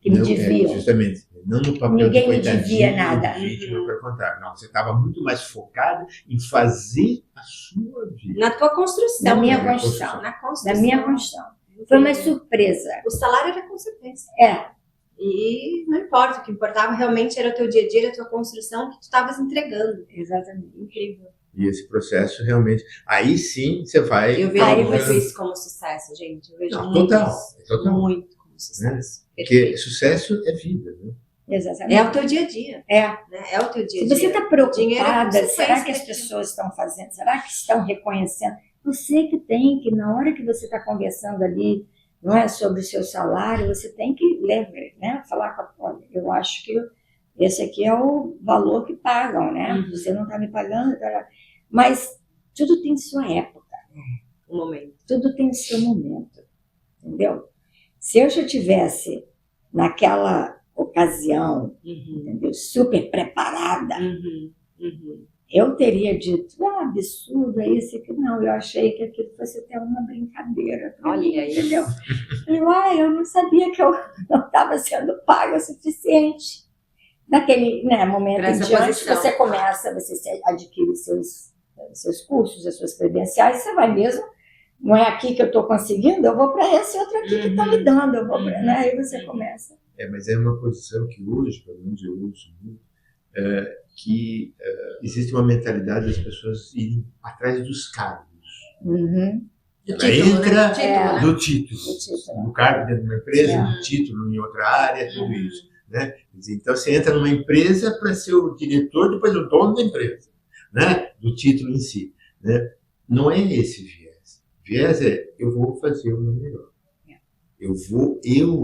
B: Que me deviam.
C: Justamente. Não no papel
B: Ninguém
C: de coitadinha,
B: me devia nada.
C: Vítima, pelo contrário. Não, você estava muito mais focada em fazer a sua vida.
A: Na tua construção.
B: Na minha
A: né?
B: construção.
A: Na construção.
B: Na minha construção. Foi uma surpresa.
A: O salário era consequência. E não importa, o que importava realmente era o teu dia a dia, era a tua construção que tu estavas entregando.
B: Exatamente.
A: Incrível.
C: E esse processo realmente... Aí sim você vai...
A: Eu vejo isso como sucesso, gente. Eu vejo
C: total.
A: Muito como sucesso.
C: Né? Porque sucesso é vida, né?
B: Exatamente.
A: É o teu dia a dia. Né? É o teu dia a dia.
B: Se você está preocupada,
A: Dinheiro
B: será que as pessoas estão fazendo? Será que estão reconhecendo? Você que tem que, na hora que você está conversando ali não é, sobre o seu salário, você tem que né, falar com a, olha, eu acho que esse aqui é o valor que pagam, né? Você não está me pagando, mas tudo tem sua época.
A: Um momento.
B: Tudo tem seu momento, entendeu? Se eu já tivesse naquela ocasião, entendeu, super preparada, eu teria dito, absurdo, é isso aqui. Não, eu achei que aquilo fosse até uma brincadeira.
A: Olha aí.
B: Entendeu? Eu não sabia que eu não estava sendo paga o suficiente. Naquele, né, momento em diante, você começa, você adquire seus cursos, as suas credenciais, você vai mesmo, não é aqui que eu estou conseguindo, eu vou para esse outro aqui que está me dando, eu vou pra, né, aí você começa.
C: Mas é uma posição que hoje, pelo menos eu uso muito, que existe uma mentalidade das pessoas irem atrás dos cargos. Ela entra do título, do cargo dentro de uma empresa, do título em outra área, tudo isso. Né? Então você entra numa empresa para ser o diretor, depois o dono da empresa, né? Do título em si. Né? Não é esse viés. O viés é, eu vou fazer o meu melhor. Eu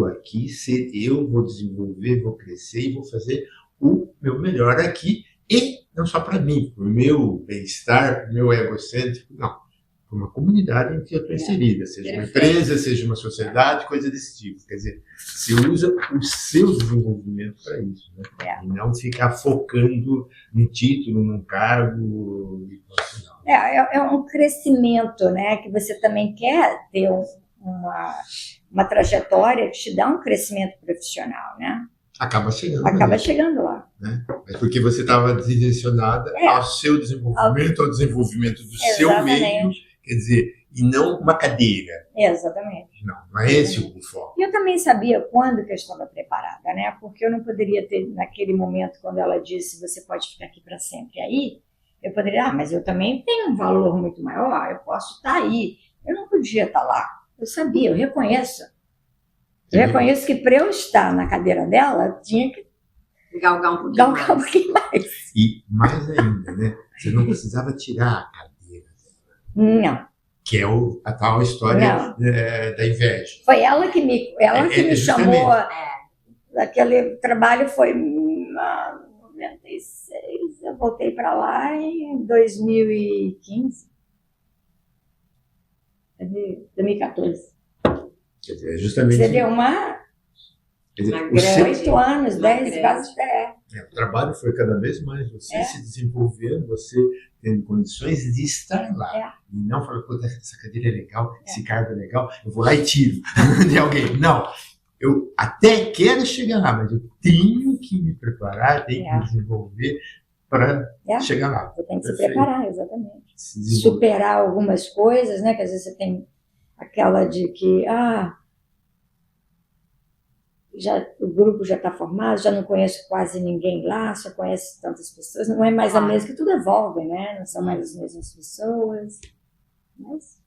C: aqui ser, eu vou desenvolver, vou crescer e vou fazer o meu melhor aqui, e não só para mim, para o meu bem-estar, para o meu egocêntrico, não. Para uma comunidade em que eu estou inserida, seja uma empresa, seja uma sociedade, coisa desse tipo. Quer dizer, você usa o seu desenvolvimento para isso, né? E não ficar focando no título, num cargo e profissional.
B: É um crescimento, né? Que você também quer ter uma trajetória que te dá um crescimento profissional, né?
C: Acaba chegando
B: lá.
C: Né? Mas porque você estava direcionada ao seu desenvolvimento, ao desenvolvimento do seu meio, quer dizer, e não uma cadeira.
B: Exatamente.
C: Não é esse o foco.
B: E eu também sabia quando que eu estava preparada, né? Porque eu não poderia ter, naquele momento, quando ela disse, você pode ficar aqui para sempre aí, eu poderia, mas eu também tenho um valor muito maior, eu posso estar aí. Eu não podia estar lá. Eu sabia, eu reconheço. Eu reconheço que para eu estar na cadeira dela, eu tinha que
A: galgar um pouquinho
B: mais.
C: E mais ainda, né? Você não precisava tirar a cadeira dela.
B: Não.
C: Que é a tal história da inveja.
B: Foi ela que me chamou. Aquele trabalho foi em 96. Eu voltei para lá em 2015. 2014.
C: Quer dizer, justamente.
B: Você deu uma 8 anos, 10, quase 10.
C: O trabalho foi cada vez mais você se desenvolvendo, você tendo condições de estar lá. E não falar, pô, essa cadeira é legal, esse cargo é legal, eu vou lá e tiro de alguém. Não, eu até quero chegar lá, mas eu tenho que me preparar, tenho que me desenvolver para chegar lá.
B: Você tem que se preparar, exatamente. Superar algumas coisas, né? Que às vezes você tem aquela de que, o grupo já está formado, já não conheço quase ninguém lá, só conheço tantas pessoas, não é mais a mesma, que tudo evolve, né? Não são mais as mesmas pessoas. Mas...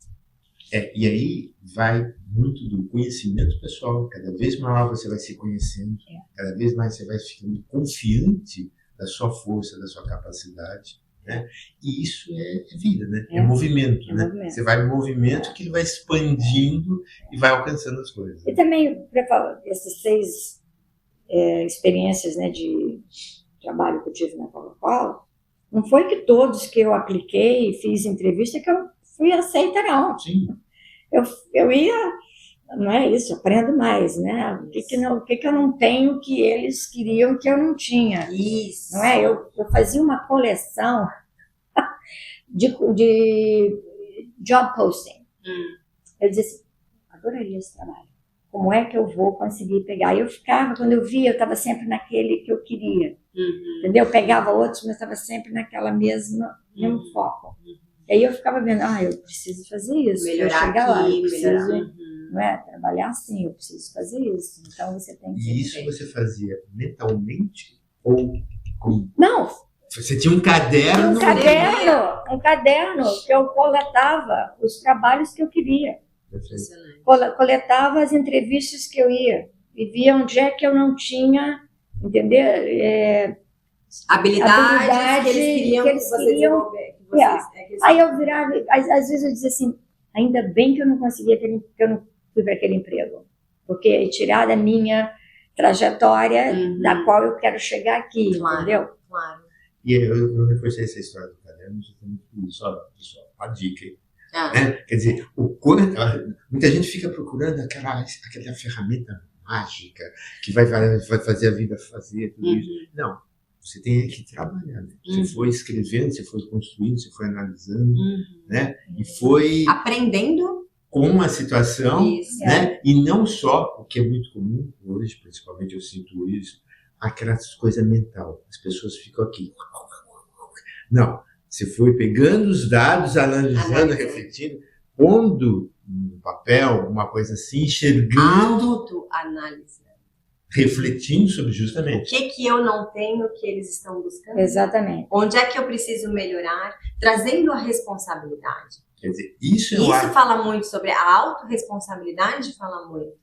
C: e aí vai muito do conhecimento pessoal, cada vez maior você vai se conhecendo, cada vez mais você vai ficando confiante da sua força, da sua capacidade. Né? E isso é vida, né? É movimento, né?
B: Movimento.
C: Você vai em movimento que ele vai expandindo e vai alcançando as coisas.
B: E também, essas 6 experiências, né, de trabalho que eu tive na Coca-Cola, não foi que todos que eu apliquei e fiz entrevista que eu fui aceita, não.
C: Sim.
B: Eu ia, não é isso, aprendo mais, né? O que eu não tenho que eles queriam que eu não tinha?
A: Isso.
B: Não é? Eu fazia uma coleção de job posting. Eu dizia assim, adoraria esse trabalho. Como é que eu vou conseguir pegar? E eu ficava, quando eu via, eu estava sempre naquele que eu queria. Entendeu? Eu pegava outros, mas estava sempre naquela mesmo foco. E aí eu ficava vendo, eu preciso fazer isso.
A: Melhorar
B: chegar
A: aqui,
B: lá, eu preciso,
A: melhorar.
B: não é? Trabalhar assim, eu preciso fazer isso. Então você tem que...
C: E isso você fazia mentalmente ou com...
B: Não.
C: Você tinha um caderno?
B: Um caderno que eu coletava os trabalhos que eu queria. Coletava as entrevistas que eu ia. E via onde é que eu não tinha, entendeu?
A: Habilidades que eles queriam que você desenvolver.
B: Aí eu virava, às vezes eu dizia assim, ainda bem que eu não conseguia, que eu não fui para aquele emprego, porque é tirar da minha trajetória da qual eu quero chegar aqui, entendeu?
A: Claro.
C: E eu reforcei essa história do caderno, justamente por isso, olha, pessoal, a dica aí. Né? Quer dizer, muita gente fica procurando aquela ferramenta mágica que vai fazer a vida fazer tudo isso. Não, você tem que trabalhar. Né? Você foi escrevendo, você foi construindo, você foi analisando, né? E foi
A: aprendendo
C: com a situação, né? E não só, o que é muito comum hoje, principalmente eu sinto isso, aquelas coisas mental. As pessoas ficam aqui. Não, você foi pegando os dados, analisando, refletindo, pondo no papel uma coisa assim, enxergando,
A: autoanalisando,
C: refletindo sobre justamente
A: o que eu não tenho que eles estão buscando.
B: Exatamente.
A: Onde é que eu preciso melhorar, trazendo a responsabilidade.
C: Quer dizer, isso
A: fala muito sobre a autorresponsabilidade, fala muito.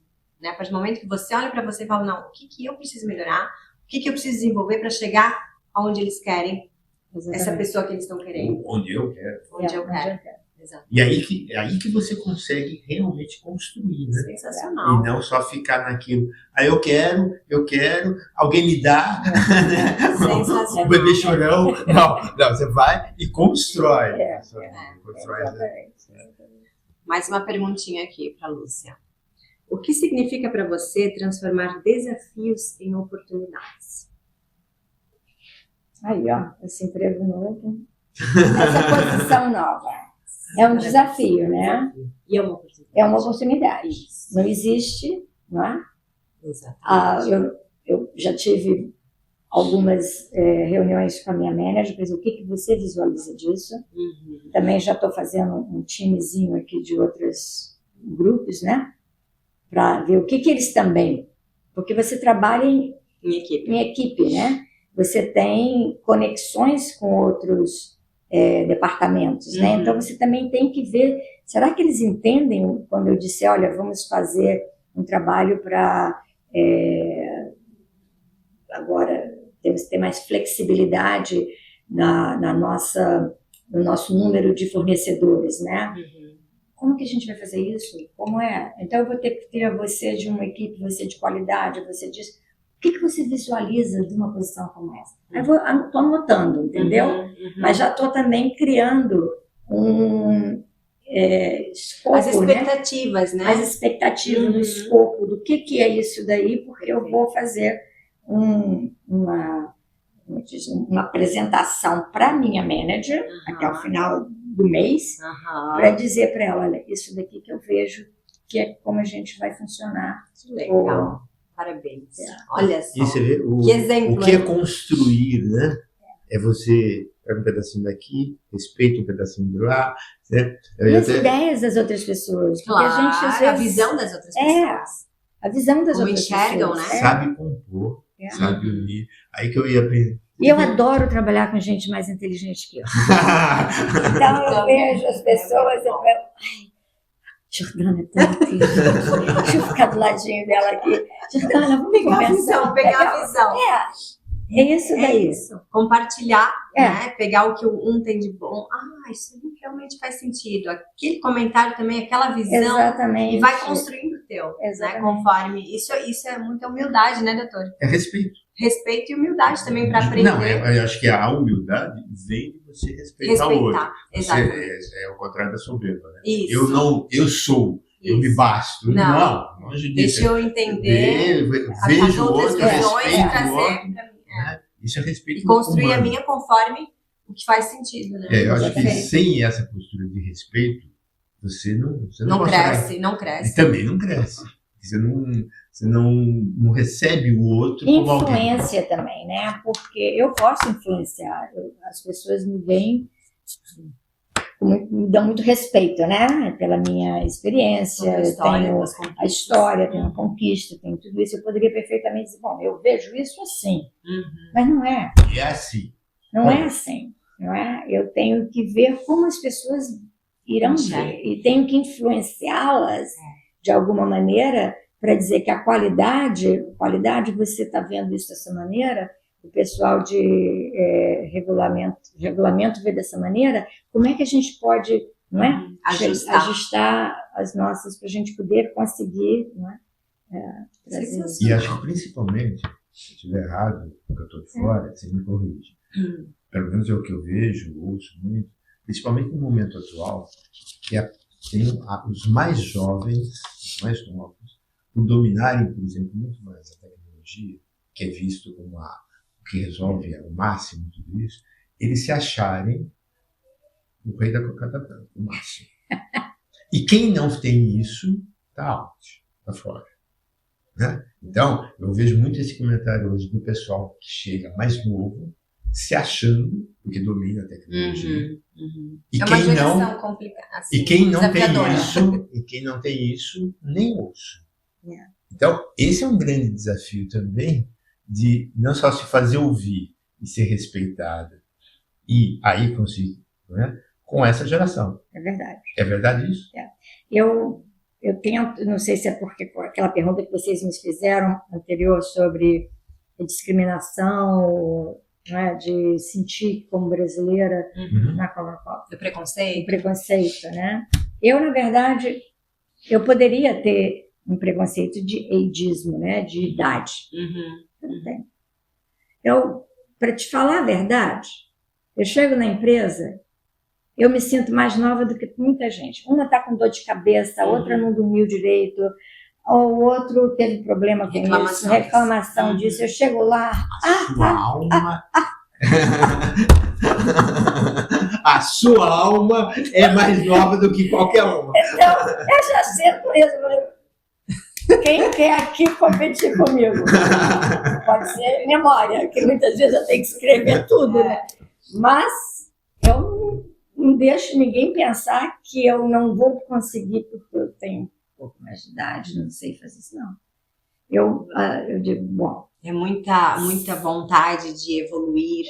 A: Né? A partir do momento que você olha para você e fala, não, o que eu preciso melhorar, o que eu preciso desenvolver para chegar aonde eles querem, essa pessoa que eles estão querendo.
C: Onde eu quero.
A: Onde eu quero. Exato.
C: E aí que você consegue realmente construir, né?
A: Sensacional.
C: E não só ficar naquilo, eu quero, alguém me dá, né?
A: Sensacional.
C: O bebê chorão. Não, você vai e constrói.
A: Mais uma perguntinha aqui para Lúcia. O que significa para você transformar desafios em oportunidades?
B: Aí, ó, esse emprego novo, essa posição nova. É um desafio, né?
A: E é uma oportunidade.
B: É uma oportunidade. Não existe, não é?
A: Exatamente.
B: Eu já tive algumas reuniões com a minha manager, para dizer o que você visualiza disso. Também já estou fazendo um timezinho aqui de outros grupos, né? Para ver o que eles também... Porque você trabalha em equipe, né? Você tem conexões com outros departamentos, né? Então você também tem que ver, será que eles entendem quando eu disse, olha, vamos fazer um trabalho para agora temos que ter mais flexibilidade no nosso número de fornecedores, né? Como que a gente vai fazer isso? Como é? Então eu vou ter que ter você de uma equipe, você de qualidade, você disso. O que você visualiza de uma posição como essa? Estou anotando, entendeu? Mas já estou também criando um escopo,
A: as expectativas, né?
B: As expectativas no escopo do que é isso daí, porque eu vou fazer uma apresentação para minha manager até o final do mês, para dizer para ela, olha, isso daqui que eu vejo que é como a gente vai funcionar.
A: Que legal. Parabéns. Olha só.
C: E você vê,
A: que exemplo.
C: O que é construir, né? É você pega um pedacinho daqui, respeita um pedacinho de lá, né?
B: E as ideias das outras pessoas.
A: Claro,
B: a gente, às vezes,
A: a visão das outras pessoas.
B: A visão das
A: como
B: outras
A: enxergam,
B: pessoas.
A: Né?
C: Sabe compor, sabe unir. Aí que eu ia aprender.
B: E eu adoro trabalhar com gente mais inteligente que eu. Então eu vejo as pessoas, eu falo, ai, Jordana é tão inteligente. Deixa eu ficar do ladinho dela aqui. Jordana, vamos
A: pegar a visão.
B: É isso daí.
A: Isso. Compartilhar, né? Pegar o que um tem de bom. Isso realmente faz sentido. Aquele comentário também, aquela visão.
B: Exatamente.
A: E vai construindo o teu. Né? Conforme. Isso é muita humildade, né, doutor?
C: É respeito.
A: Respeito e humildade também para aprender.
C: Não, eu acho que a humildade vem de você respeitar o outro.
A: Exatamente.
C: É o contrário da soberba, né?
A: Isso.
C: Eu sou. Eu me basto. Não, longe disso.
A: Deixa eu entender.
C: Vejo o outro, respeito
A: o
C: outro. Isso é respeito.
A: E construir a minha conforme o que faz sentido, né?
C: Eu acho que sem essa postura de respeito, você não
A: cresce, não cresce.
C: E também não cresce. Você não recebe o outro como alguém.
B: Influência também, né? Porque eu posso influenciar. As pessoas me veem, me dão muito respeito, né? Pela minha experiência, eu tenho a história, tenho a conquista, tenho tudo isso. Eu poderia perfeitamente dizer, bom, eu vejo isso assim. Mas não é.
C: É assim.
B: Não é assim. Não é? Eu tenho que ver como as pessoas irão ver. E tenho que influenciá-las de alguma maneira para dizer que a qualidade você está vendo isso dessa maneira, o pessoal de regulamento vê dessa maneira, como é que a gente pode não é?
A: Ajustar
B: as nossas para a gente poder conseguir, não é? Trazer.
C: E acho que principalmente, se eu estiver errado, porque eu estou de fora, você me corrige. Pelo menos é o que eu vejo, ouço muito, principalmente no momento atual, que tem os mais jovens, os mais novos, por dominarem, por exemplo, muito mais a tecnologia, que é visto como o que resolve ao máximo tudo isso, eles se acharem o rei da cocada branca, o máximo. E quem não tem isso, está out, está fora. Né? Então, eu vejo muito esse comentário hoje do pessoal que chega mais novo, se achando, porque domina a tecnologia. E
A: é
C: quem
A: uma geração
C: não,
A: complicada. Assim,
C: e quem não tem isso, nem ouço. Então, esse é um grande desafio também, de não só se fazer ouvir e ser respeitado, e aí conseguir, né, com essa geração.
B: É verdade.
C: É verdade isso?
B: Eu tento, não sei se é porque aquela pergunta que vocês me fizeram anterior sobre a discriminação, né, de sentir como brasileira na Coca-Cola.
A: Do preconceito?
B: O preconceito, né? Eu, na verdade, eu poderia ter um preconceito de ageismo, né, de idade. Eu não tenho. Para te falar a verdade, eu chego na empresa, eu me sinto mais nova do que muita gente. Uma está com dor de cabeça, a outra não dormiu direito, o outro teve problema com isso, reclamação disso. Eu chego lá...
C: A sua alma é mais nova do que qualquer uma.
B: Então, eu já sinto isso. Quem quer aqui competir comigo? Pode ser memória, que muitas vezes eu tenho que escrever tudo, né? Mas eu não deixo ninguém pensar que eu não vou conseguir porque eu tenho um pouco mais de idade, não sei fazer isso, não. Eu digo, bom...
A: É muita vontade de evoluir,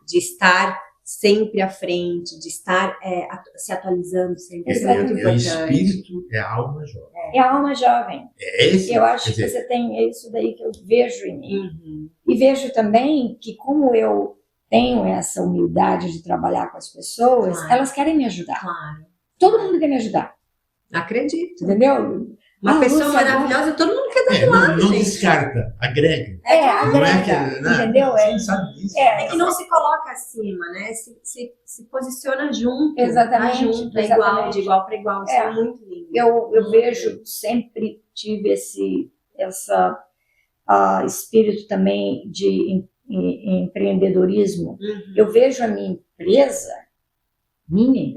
A: de estar sempre à frente, de estar se atualizando sempre.
B: Isso é muito
C: importante. O espírito é a alma jovem.
B: É a alma jovem.
C: Esse,
B: eu acho que você tem isso daí que eu vejo em mim. E vejo também que como eu tenho essa humildade de trabalhar com as pessoas, elas querem me ajudar.
A: Claro.
B: Todo mundo quer me ajudar.
A: Acredito.
B: Entendeu?
A: Uma pessoa maravilhosa, todo mundo quer dar do lado,
C: não
A: gente.
C: descarta, agrega.
B: Agrega, entendeu?
C: Você sabe disso.
A: É que não se coloca acima, né? Se posiciona junto.
B: Exatamente.
A: Junto, de igual para igual. Isso é muito lindo.
B: Eu vejo, sempre tive esse espírito também de empreendedorismo. Eu vejo a minha empresa,
A: muito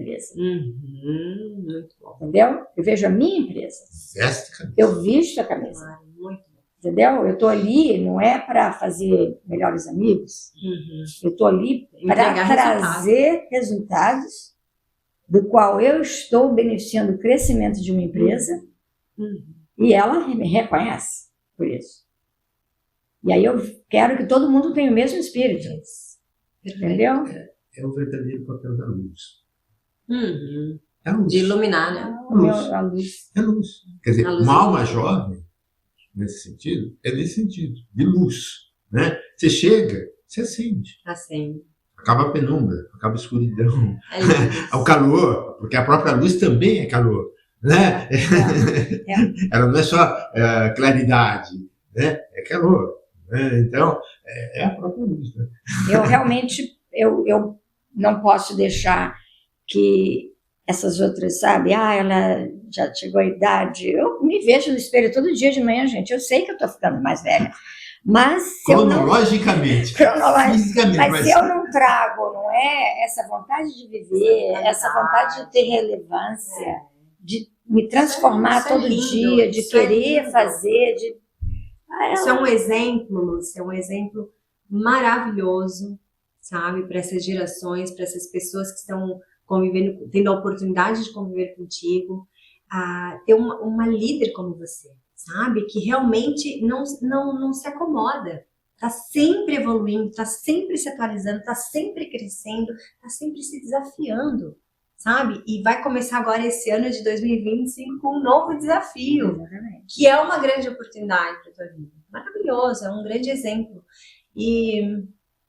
A: bom.
B: Entendeu? Eu vejo a minha empresa.
C: Veste a camisa.
B: Eu visto a camisa.
A: Muito bom.
B: Entendeu? Eu estou ali, não é para fazer melhores amigos. Eu estou ali para trazer resultados do qual eu estou beneficiando o crescimento de uma empresa e ela me reconhece por isso. E aí eu quero que todo mundo tenha o mesmo espírito. Entendeu?
C: É o verdadeiro papel da luz.
A: É a luz. De iluminar, né?
B: A luz.
C: É a luz. Quer dizer, uma alma jovem, nesse sentido, é nesse sentido, de luz. Né? Você chega, você acende.
A: Acende.
C: Acaba a penumbra, acaba a escuridão. O calor, porque a própria luz também é calor. Né? Ela não é só claridade, né? É calor. Né? Então, é a própria luz. Né?
B: Eu realmente... Eu não posso deixar que essas outras, sabe? Ela já chegou à idade. Eu me vejo no espelho todo dia de manhã, gente. Eu sei que eu estou ficando mais velha. Mas se
C: Cronologicamente.
B: Mas se eu não trago, não é? Essa vontade de viver, essa vontade de ter relevância, de me transformar todo dia, de querer fazer.
A: Isso é um exemplo, Lúcia, é um exemplo maravilhoso, sabe, para essas gerações, para essas pessoas que estão convivendo, tendo a oportunidade de conviver contigo, ter uma líder como você, sabe, que realmente não se acomoda, está sempre evoluindo, está sempre se atualizando, está sempre crescendo, está sempre se desafiando, sabe, e vai começar agora esse ano de 2025 com um novo desafio, que é uma grande oportunidade para a tua vida, maravilhoso, é um grande exemplo. E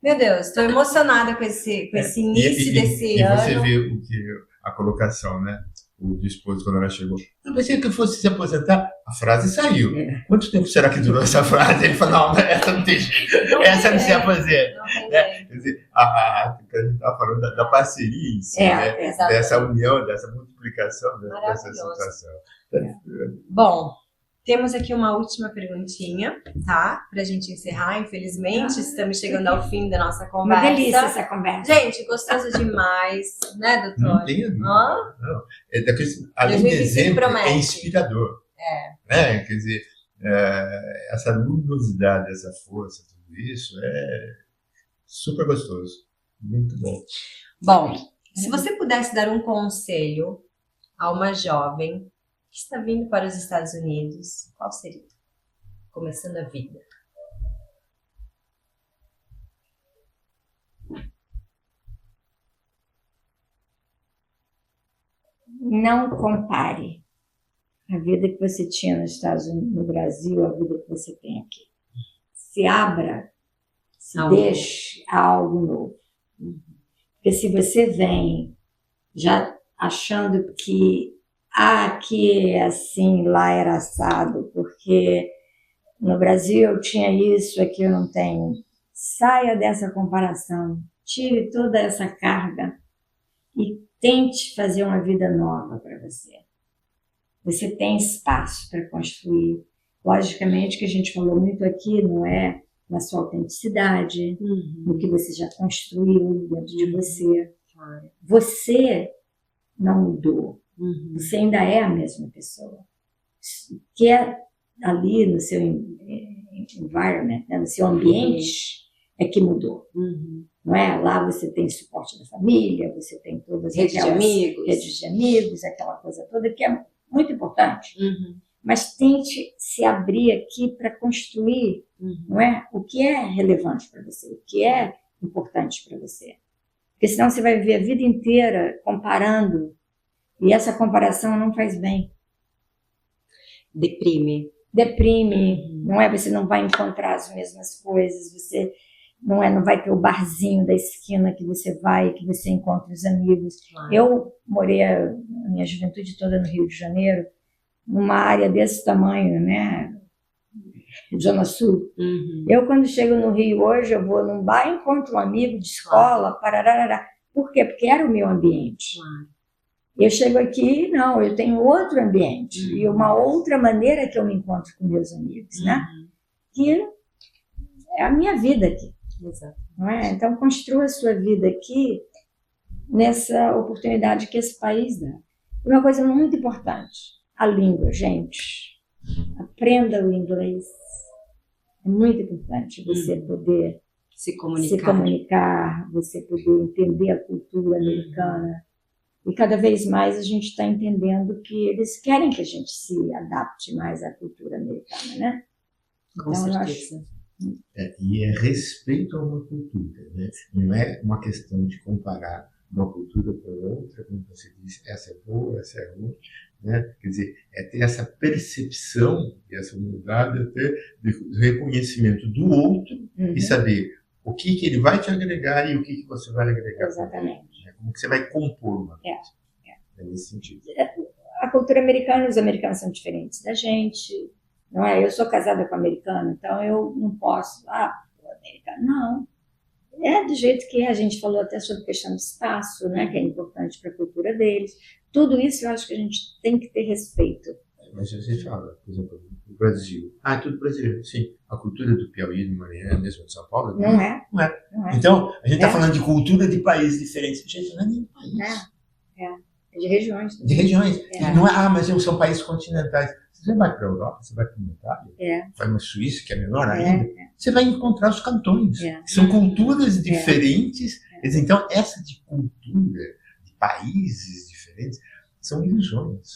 A: Meu Deus, estou emocionada com esse início desse ano.
C: E você vê a colocação, né? O esposo, quando ela chegou. Eu pensei que eu fosse se aposentar. A frase saiu. Quanto tempo será que durou essa frase? Ele falou, não, essa não tem jeito. Essa não se aposenta. Né? Quer dizer, a gente estava falando da parceria em si, né? Dessa união, dessa multiplicação dessa situação.
A: Bom, temos aqui uma última perguntinha, tá? Pra gente encerrar, infelizmente, estamos chegando ao fim da nossa conversa.
B: Uma delícia essa conversa.
A: Gente, gostoso demais, né, doutor?
C: Não tenho dúvida. Não. Além de exemplo, é inspirador. Né? Quer dizer, essa luminosidade, essa força, tudo isso é super gostoso. Muito bom.
A: Bom, se você pudesse dar um conselho a uma jovem que está vindo para os Estados Unidos, qual seria? Começando a vida.
B: Não compare a vida que você tinha nos Estados Unidos, no Brasil, a vida que você tem aqui. Se abra, se deixe a algo novo. Porque se você vem já achando que aqui é assim, lá era assado, porque no Brasil eu tinha isso, aqui eu não tenho. Saia dessa comparação, tire toda essa carga e tente fazer uma vida nova para você. Você tem espaço para construir. Logicamente que a gente falou muito aqui, não é na sua autenticidade, no que você já construiu dentro de você. Você não mudou. Você ainda é a mesma pessoa. Que é ali no seu environment, né, no seu ambiente, é que mudou. Não é? Lá você tem suporte da família, você tem todas
A: redes
B: de amigos, aquela coisa toda que é muito importante. Mas tente se abrir aqui para construir, não é? O que é relevante para você, o que é importante para você. Porque senão você vai viver a vida inteira comparando. E essa comparação não faz bem.
A: Deprime,
B: não é? Você não vai encontrar as mesmas coisas, você não vai ter o barzinho da esquina que você vai, que você encontra os amigos. Eu morei a minha juventude toda no Rio de Janeiro, numa área desse tamanho, né? Zona Sul. Eu, quando chego no Rio hoje, eu vou num bar, encontro um amigo de escola, pararará. Por quê? Porque era o meu ambiente. Eu chego aqui, não, eu tenho outro ambiente e uma outra maneira que eu me encontro com meus amigos, né? Que é a minha vida aqui. Não é? Então, construa a sua vida aqui nessa oportunidade que esse país dá. Uma coisa muito importante, a língua, gente. Aprenda o inglês. É muito importante você poder
A: se comunicar,
B: você poder entender a cultura americana. E cada vez mais a gente está entendendo que eles querem que a gente se adapte mais à cultura americana, né?
A: Com certeza.
C: E é respeito a uma cultura, né? Não é uma questão de comparar uma cultura com outra, como você disse, essa é boa, essa é ruim, né? Quer dizer, é ter essa percepção e essa humildade até do reconhecimento do outro e saber o que ele vai te agregar e o que você vai agregar.
B: Exatamente.
C: Como que você vai compor uma coisa. É nesse sentido.
B: A cultura americana, os americanos são diferentes da gente, não é? Eu sou casada com americano, então eu não posso, americano, não. É do jeito que a gente falou até sobre a questão do espaço, né, que é importante para a cultura deles. Tudo isso eu acho que a gente tem que ter respeito.
C: Mas você fala, por exemplo, o Brasil. É tudo brasileiro, sim. A cultura do Piauí, do Maranhão, mesmo de São Paulo,
B: não é.
C: Então, a gente está falando de cultura de países diferentes. Gente, não é nem país.
B: É de regiões.
C: De regiões. Não é, mas são países continentais. Você vai para a Europa, você vai para a Itália, vai na Suíça, que é menor ainda, você vai encontrar os cantões. São culturas diferentes. Então, essa de cultura, de países diferentes, são ilusões.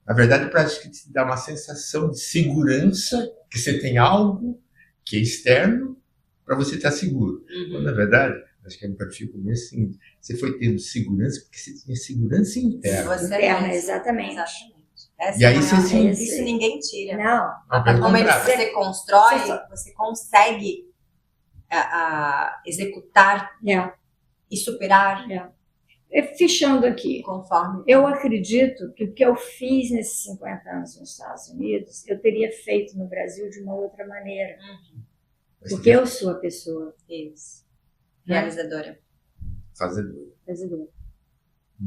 C: Na verdade, parece que te dá uma sensação de segurança, que você tem algo que é externo para você estar seguro. Quando, na verdade, acho que é um perfil como esse, seguinte, você foi tendo segurança porque você tinha segurança interna.
B: Exatamente.
C: E aí você
A: isso ninguém tira.
B: Não.
A: Como você constrói, você consegue a executar e superar?
B: Fechando aqui,
A: conforme
B: eu acredito que o que eu fiz nesses 50 anos nos Estados Unidos, eu teria feito no Brasil de uma outra maneira. Porque eu sou a pessoa.
A: Isso. Realizadora.
C: Fazedora.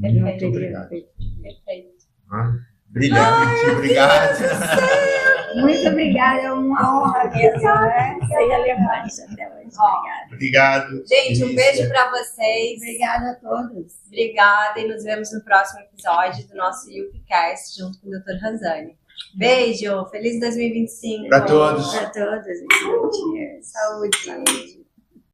A: Perfeito.
C: Obrigado.
A: Perfeito.
C: Brilhante, obrigado.
B: Muito obrigada, é uma honra mesmo, né? Ser relevante até hoje. Obrigada.
C: Obrigado.
A: Gente, um beijo para vocês.
B: Obrigada a todos.
A: Obrigada e nos vemos no próximo episódio do nosso UPCast junto com o Dr. Ranzani. Beijo, feliz 2025.
C: Para todos.
B: Para todos. Cheers.
A: Saúde.